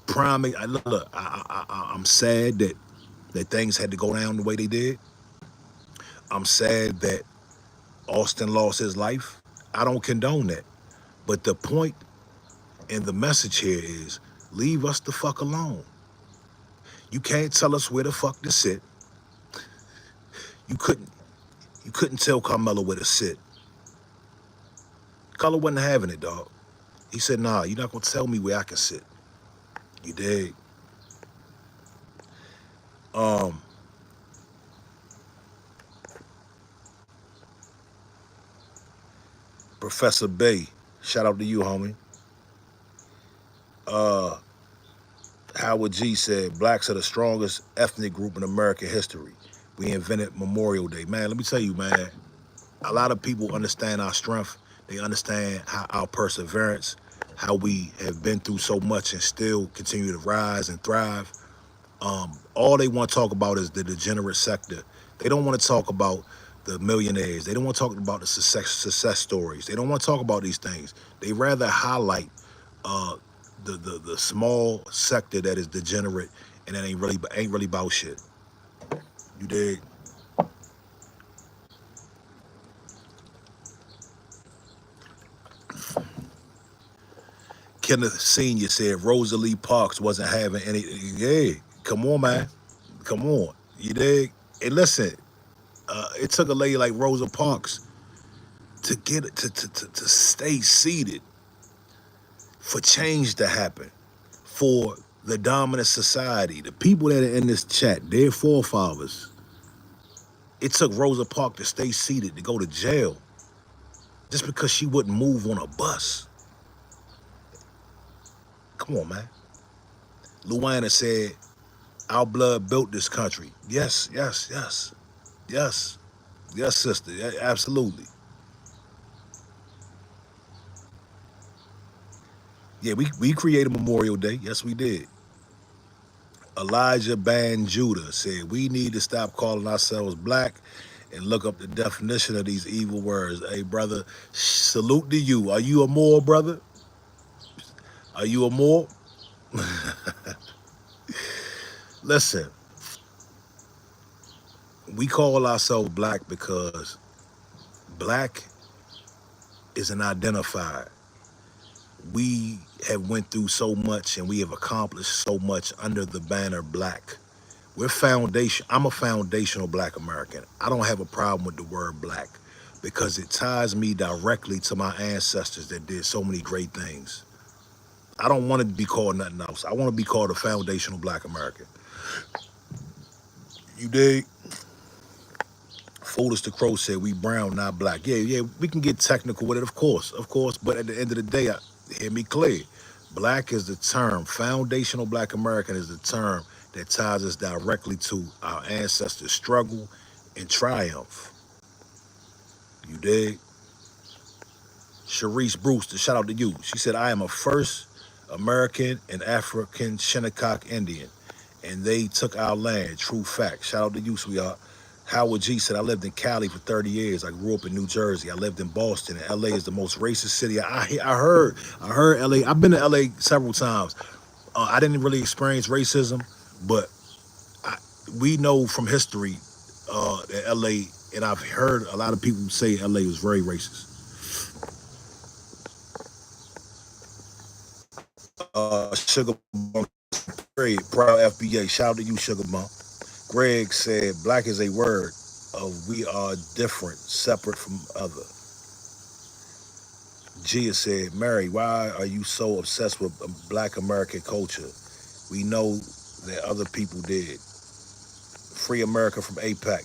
Look, I'm sad that things had to go down the way they did. I'm sad that Austin lost his life. I don't condone that. But the point and the message here is leave us the fuck alone. You can't tell us where the fuck to sit. You couldn't you couldn't tell Carmelo where to sit. Carmelo wasn't having it, dog. He said, nah, you're not gonna tell me where I can sit. You dig? Um, Professor Bay, shout out to you, homie. Uh, Howard G said, blacks are the strongest ethnic group in American history. We invented Memorial Day. Man, let me tell you, man, a lot of people understand our strength. They understand how our perseverance, how we have been through so much and still continue to rise and thrive. All they want to talk about is the degenerate sector. They don't want to talk about the millionaires. They don't want to talk about the success stories. They don't want to talk about these things. They rather highlight uh, the small sector that is degenerate and that ain't really about shit. You dig? Kenneth Senior said Rosalie Parks wasn't having any. Yeah, come on, man, come on. You dig? And listen, it took a lady like Rosa Parks to get it to stay seated for change to happen, for the dominant society, the people that are in this chat, their forefathers. It took Rosa Parks to stay seated to go to jail just because she wouldn't move on a bus. Come on, man. Luana said Our blood built this country. Yes, yes, yes, sister. Absolutely. Yeah, we created Memorial Day. Yes, we did. Elijah Ban Judah said, we need to stop calling ourselves black and look up the definition of these evil words. Hey, brother, salute to you. Are you a Moor, brother? Are you a Moor? Listen, we call ourselves black because black is an identifier. We have went through so much and we have accomplished so much under the banner black. We're foundation. I'm a foundational black American. I don't have a problem with the word black because it ties me directly to my ancestors that did so many great things. I don't want to be called nothing else. I want to be called a foundational black American. You dig? Foolish the Crow said we brown, not black. Yeah, we can get technical with it, of course. But at the end of the day, hear me clear. Black is the term. Foundational black American is the term that ties us directly to our ancestors' struggle and triumph. You dig? Sharice Brewster, shout out to you. She said, I am a first American and African Shinnecock Indian, and they took our land. True fact. Shout out to you, sweetheart. Howard G said, I lived in Cali for 30 years. I grew up in New Jersey. I lived in Boston, and LA is the most racist city. I heard LA. I've been to LA several times. I didn't really experience racism, but we know from history that LA, and I've heard a lot of people say LA was very racist. Sugar Bump, proud FBA. Shout out to you, Sugar Bump. Greg said, black is a word of we are different, separate from other. Gia said, Mary, why are you so obsessed with black American culture? We know that other people did. Free America from APAC.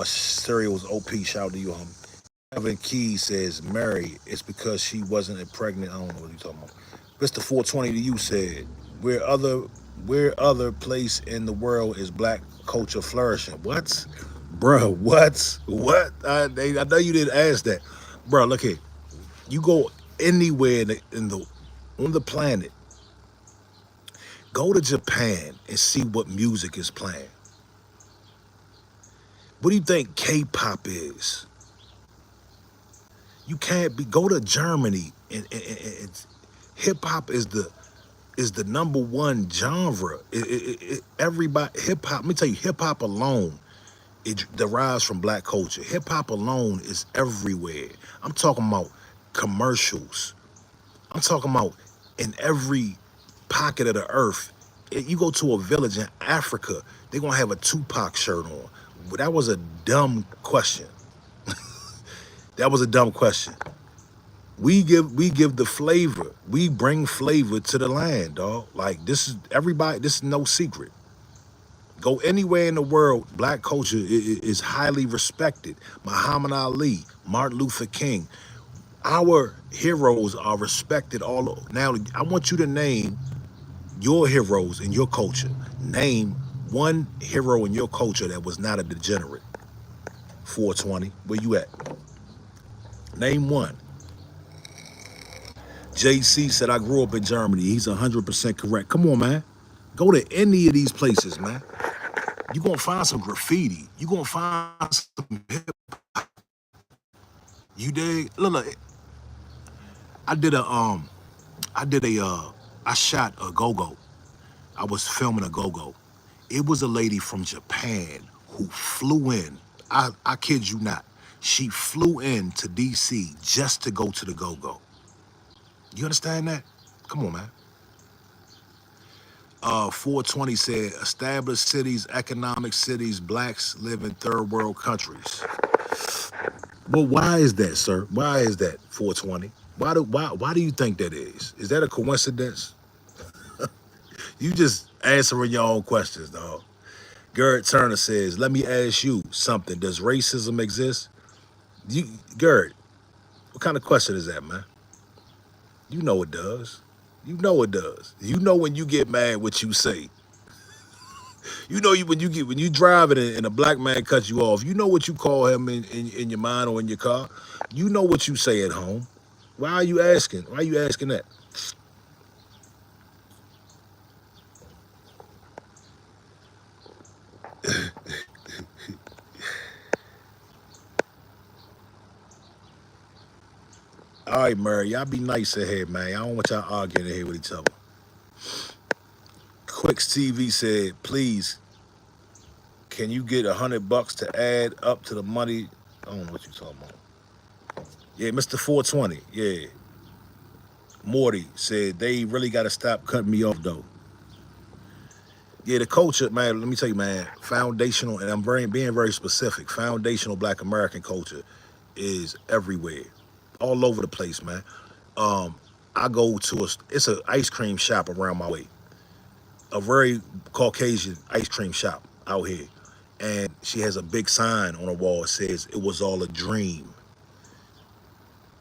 Cereals OP, shout out to you, homie. Evan Key says, Mary, it's because she wasn't pregnant. I don't know what you're talking about. Mr. 420 to you said, where other place in the world is black culture flourishing? What? Bruh, what? What? I know you didn't ask that. Bruh, look here. You go anywhere on the planet, go to Japan and see what music is playing. What do you think K-pop is? You can't go to Germany and hip hop is the number one genre. Everybody hip hop. Let me tell you, hip hop alone it derives from black culture. Hip hop alone is everywhere. I'm talking about commercials. I'm talking about in every pocket of the earth. You go to a village in Africa, they're gonna have a Tupac shirt on. That was a dumb question. That was a dumb question. We give the flavor. We bring flavor to the land, dog. Like this is everybody. This is no secret. Go anywhere in the world, black culture is highly respected. Muhammad Ali, Martin Luther King, our heroes are respected all over. Now, I want you to name your heroes in your culture. Name one hero in your culture that was not a degenerate. 420, where you at? Name one. JC said, I grew up in Germany. He's 100% correct. Come on, man. Go to any of these places, man. You're going to find some graffiti. You're going to find some hip. You dig? Look, I shot a go-go. I was filming a go-go. It was a lady from Japan who flew in. I kid you not. She flew in to DC just to go to the go-go. You understand that? Come on, man. 420 said, established cities, economic cities, blacks live in third world countries. Well, why is that, sir? Why is that, 420? Why do you think that is? Is that a coincidence? You just answering your own questions, dog. Gerd Turner says, let me ask you something. Does racism exist? Gerd, what kind of question is that, man? You know it does. You know it does. You know when you get mad what you say. You know, when you drive it and a black man cuts you off, you know what you call him in your mind or in your car. You know what you say at home. Why are you asking? Why are you asking that? All right, Murray, y'all be nice in here, man. I don't want y'all arguing in here with each other. Quicks TV said, please, can you get $100 to add up to the money? I don't know what you talking about. Yeah, Mr. 420. Yeah. Morty said they really got to stop cutting me off though. Yeah, the culture, man. Let me tell you, man. Foundational, and I'm being very specific. Foundational Black American culture is everywhere, all over the place, man. I go to it's an ice cream shop around my way, a very Caucasian ice cream shop out here, and she has a big sign on the wall that says it was all a dream.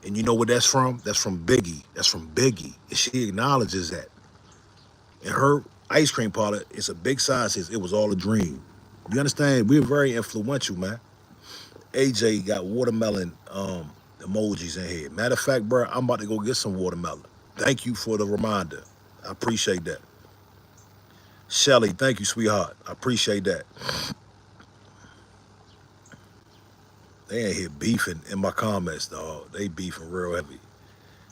And you know what that's from? That's from Biggie. That's from Biggie. And she acknowledges that. In her ice cream parlor, it's a big sign that says it was all a dream. You understand? We're very influential, man. AJ got watermelon emojis in here. Matter of fact, bro, I'm about to go get some watermelon. Thank you for the reminder. I appreciate that. Shelly, thank you, sweetheart. I appreciate that. They ain't here beefing in my comments, dog. They beefing real heavy.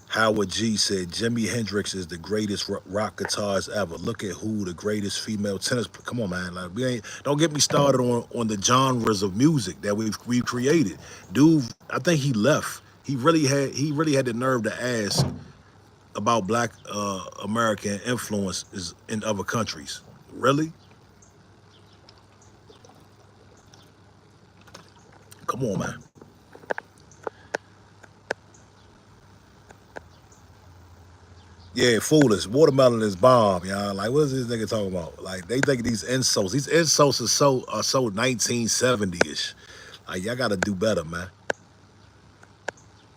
Howard G said Jimi Hendrix is the greatest rock guitarist ever. Look at who the greatest female tennis. Come on, man. Like we ain't. Don't get me started on the genres of music that we've created. Dude, I think he left. He really had the nerve to ask about Black American influences in other countries. Really? Come on, man. Yeah, foolish. Watermelon is bomb, y'all. Like, what is this nigga talking about? Like, they think these insults. These insults are so 1970-ish. Like, y'all gotta do better, man.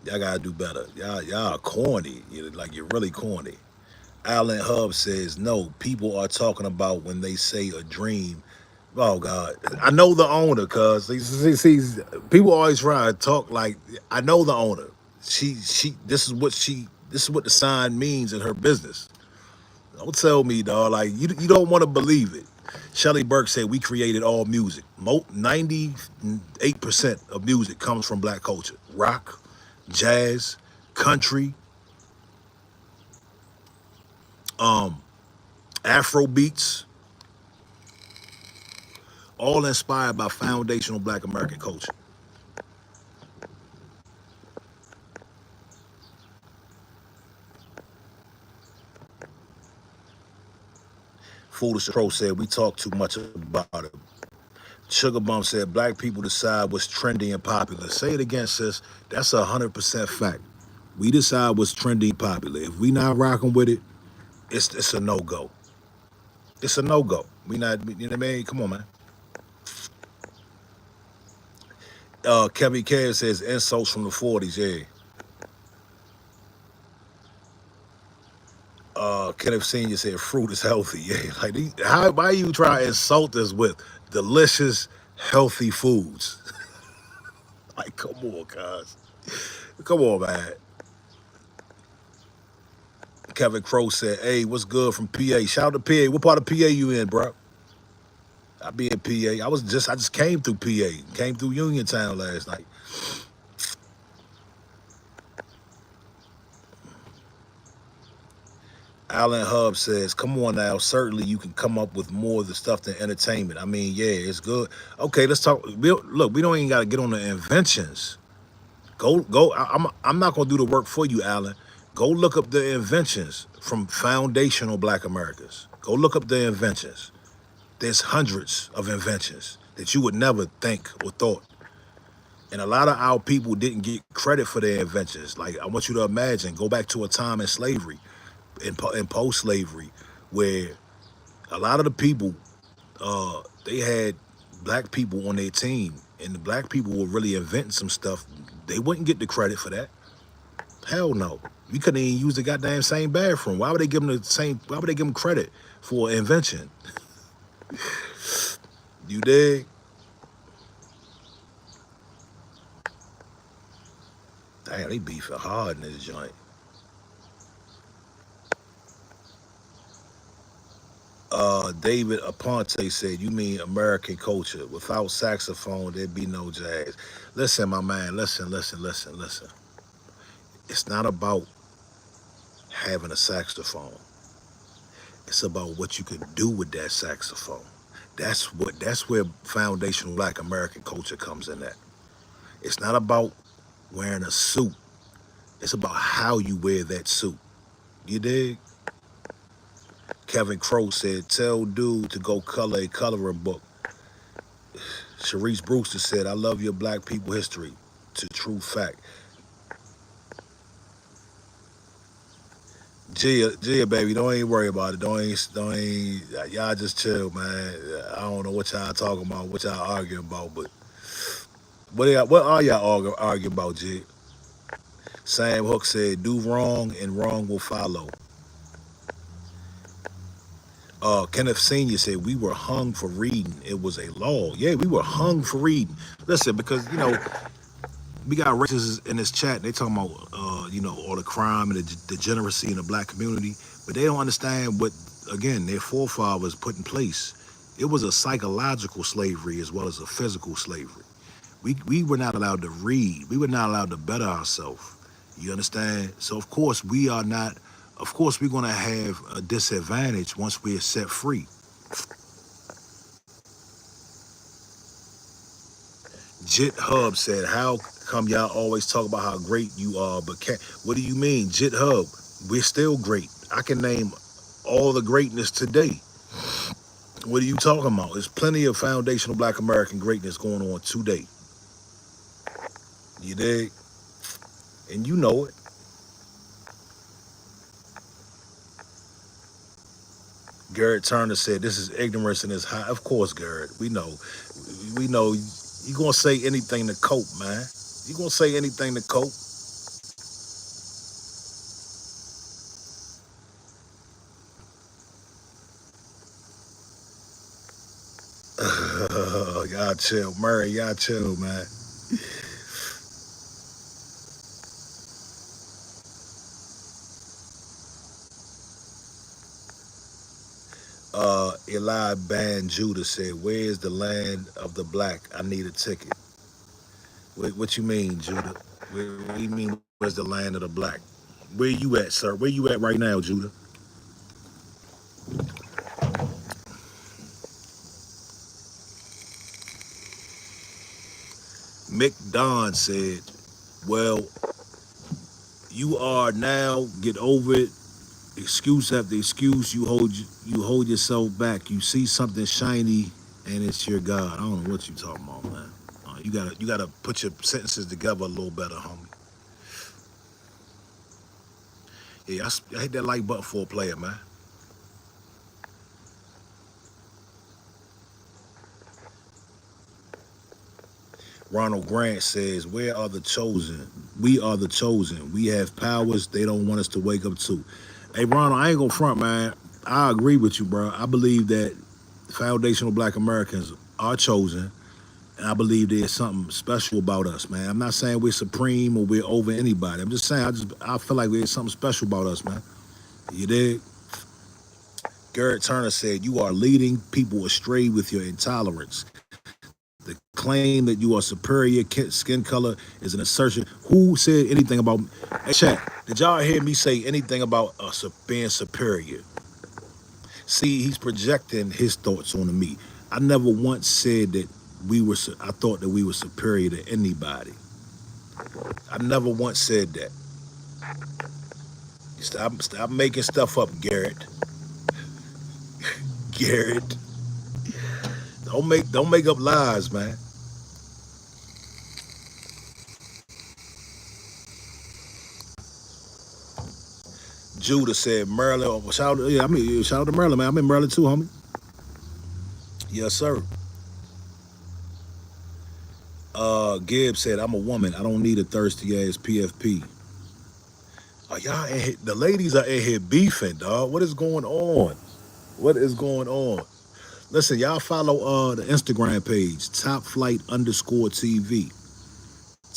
Y'all gotta do better. Y'all are corny. Like, you're really corny. Alan Hub says, no, people are talking about when they say a dream. Oh God, I know the owner, cuz people always try to talk like I know the owner. This is what the sign means in her business. Don't tell me, dog. Like you don't want to believe it. Shelley Burke said we created all music. 98% of music comes from Black culture: rock, jazz, country, Afro beats, all inspired by foundational Black American culture. Foolish Pro said we talk too much about it. Sugar Bum said black people decide what's trendy and popular. Say it again, sis. That's 100% fact. We decide what's trendy and popular. If we not rocking with it, it's a no go. It's a no go. We not, you know what I mean? Come on, man. Kevin Cass says insults from the 40s. Yeah. Kenneth Senior said fruit is healthy. Yeah. Like why you try to insult us with delicious, healthy foods? Like, come on, guys. Come on, man. Kevin Crow said, hey, what's good from PA? Shout out to PA. What part of PA you in, bro? I be in PA. I just came through PA. Came through Uniontown last night. Alan Hub says, come on now, certainly you can come up with more of the stuff than entertainment. I mean, yeah, it's good. Okay, let's talk. Look, we don't even got to get on the inventions. Go. I'm not going to do the work for you, Alan. Go look up the inventions from foundational Black Americans. Go look up the inventions. There's hundreds of inventions that you would never think or thought. And a lot of our people didn't get credit for their inventions. Like, I want you to imagine, go back to a time in slavery, in post-slavery, where a lot of the people, they had Black people on their team, and the Black people were really inventing some stuff. They wouldn't get the credit for that. Hell no. We couldn't even use the goddamn same bathroom. Why would they give them credit for invention? You dig? Damn, they beefing hard in this joint. David Aponte said, "You mean American culture? Without saxophone, there'd be no jazz." Listen, my man. Listen. It's not about having a saxophone. It's about what you can do with that saxophone. That's where foundational Black American culture comes in at. It's not about wearing a suit. It's about how you wear that suit. You dig? Kevin Crow said, "Tell dude to go color a coloring book." Sharice Brewster said, "I love your Black people history. To true fact." Gia, baby, don't even worry about it. Don't ain't. Y'all just chill, man. I don't know what y'all talking about, what y'all arguing about, but what are y'all arguing about, Gia? Sam Hook said, "Do wrong and wrong will follow." Kenneth Senior said, "We were hung for reading. It was a law." Yeah, we were hung for reading. Listen, because we got racists in this chat. They talking about all the crime and the degeneracy in the Black community, but they don't understand what, again, their forefathers put in place. It was a psychological slavery as well as a physical slavery. We were not allowed to read. We were not allowed to better ourselves. You understand? So of course we are not. Of course we're gonna have a disadvantage once we are set free. Jit Hub said, "How come y'all always talk about how great you are, but can't?" What do you mean, Jit Hub? We're still great. I can name all the greatness today. What are you talking about? There's plenty of foundational Black American greatness going on today. You dig? And you know it. Garrett Turner said, "This is ignorance and it's high." Of course, Garrett. We know. We know. You gonna say anything to cope, man. You gonna say anything to cope. Y'all chill. Murray, y'all chill, man. Eli Ban Judah said, "Where's the land of the Black? I need a ticket." What you mean, Judah? What do you mean, where's the land of the Black? Where you at, sir? Where you at right now, Judah? Mick Don said, "Well, you are now, get over it. Excuse after excuse, you hold yourself back. You see something shiny, and it's your God." I don't know what you talking about, man. You gotta put your sentences together a little better, homie. Yeah, I hit that like button for a player, man. Ronald Grant says, "Where are the chosen? We are the chosen. We have powers they don't want us to wake up to." Hey, Ronald, I ain't gonna front, man. I agree with you, bro. I believe that foundational Black Americans are chosen. And I believe there's something special about us, man. I'm not saying we're supreme or we're over anybody. I'm just saying I feel like there's something special about us, man. You dig? Garrett Turner said, "You are leading people astray with your intolerance. The claim that you are superior skin color is an assertion." Who said anything about? Hey, chat, did y'all hear me say anything about us being superior? See, he's projecting his thoughts onto me. I never once said that I thought that we were superior to anybody. I never once said that. Stop making stuff up, Garrett. Garrett, don't make up lies, man. Judah said Maryland. Shout out to Maryland, man. I'm in Maryland too, homie. Yes, sir. Gibbs said, "I'm a woman. I don't need a thirsty ass PFP." Are y'all in here, the ladies are in here beefing, dog. What is going on? What is going on? Listen, y'all follow the Instagram page, top flight underscore TV.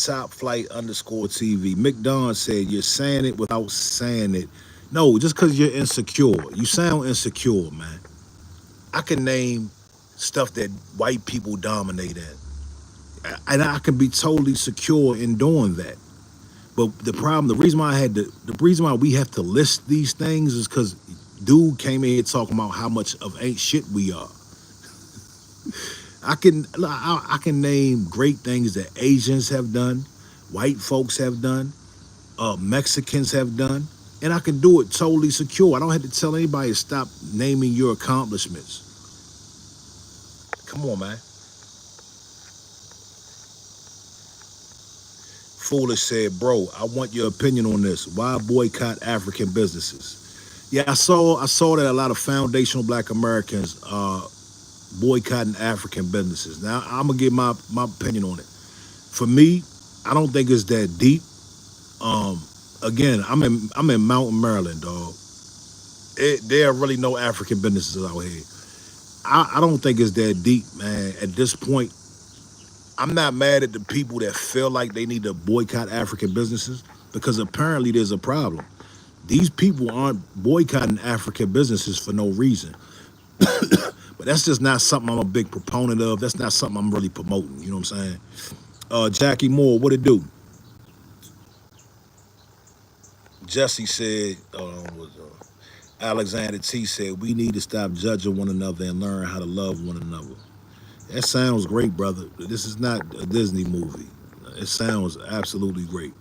Top flight underscore TV. Mick Don said, you're saying it without saying it. No, just because you're insecure. You sound insecure, man. I can name stuff that white people dominate in. And I can be totally secure in doing that. But the problem, the reason why the reason why we have to list these things is because dude came in here talking about how much of ain't shit we are. I can name great things that Asians have done, white folks have done, Mexicans have done, and I can do it totally secure. I don't have to tell anybody to stop naming your accomplishments. Come on, man. Foolish said, bro, I want your opinion on this. Why boycott African businesses? Yeah, I saw that a lot of foundational black Americans are boycotting African businesses. Now I'm gonna give my opinion on it. For me, I don't think it's that deep. Um, Again, I'm in Mountain, Maryland, dog. There are really no African businesses out here. I don't think it's that deep, man. At this point, I'm not mad at the people that feel like they need to boycott African businesses because apparently there's a problem. These people aren't boycotting African businesses for no reason. But that's just not something I'm a big proponent of. That's not something I'm really promoting. You know what I'm saying? Jackie Moore, what it do? Jesse said, Alexander T said, we need to stop judging one another and learn how to love one another. That sounds great, brother. This is not a Disney movie. It sounds absolutely great.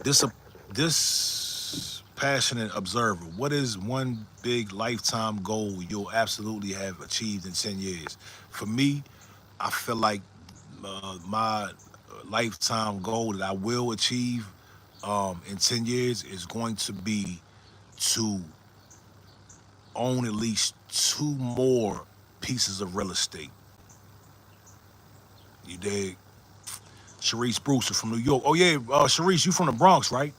This this passionate observer, what is one big lifetime goal you'll absolutely have achieved in 10 years? For me, I feel like my lifetime goal that I will achieve in 10 years is going to be to own at least two more pieces of real estate. You dig? Sharice Brewster from New York. Oh yeah, Sharice, you from the Bronx, right?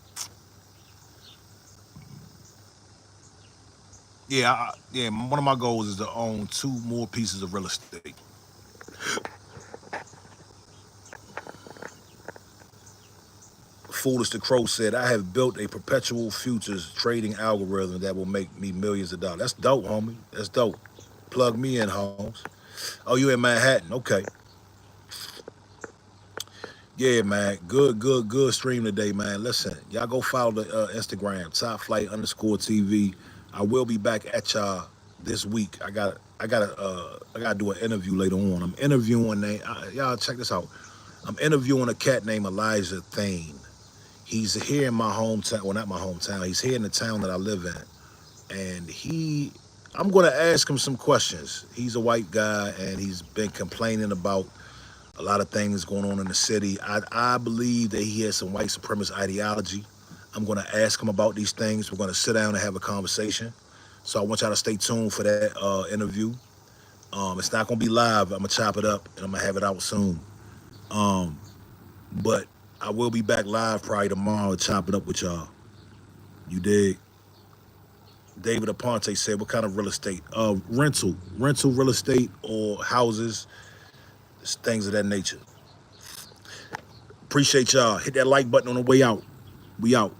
Yeah, yeah. One of my goals is to own two more pieces of real estate. Foolish the Crow said, I have built a perpetual futures trading algorithm that will make me millions of dollars. That's dope, homie. That's dope. Plug me in, Holmes. Oh, you in Manhattan? Okay. Yeah, man. Good stream today, man. Listen, y'all go follow the Instagram, top flight underscore TV. I will be back at y'all this week. I gotta do an interview later on. I'm interviewing y'all check this out. I'm interviewing a cat named Elijah Thane. He's here in my hometown. Well, not my hometown. He's here in the town that I live in. And I'm gonna ask him some questions. He's a white guy and he's been complaining about a lot of things going on in the city. I believe that he has some white supremacist ideology. I'm going to ask him about these things. We're going to sit down and have a conversation. So I want y'all to stay tuned for that interview. It's not going to be live. I'm going to chop it up and I'm going to have it out soon. Um, but I will be back live probably tomorrow to chop it up with y'all. You dig? David Aponte said, what kind of real estate? Rental real estate or houses, things of that nature. Appreciate y'all. Hit that like button on the way out. We out.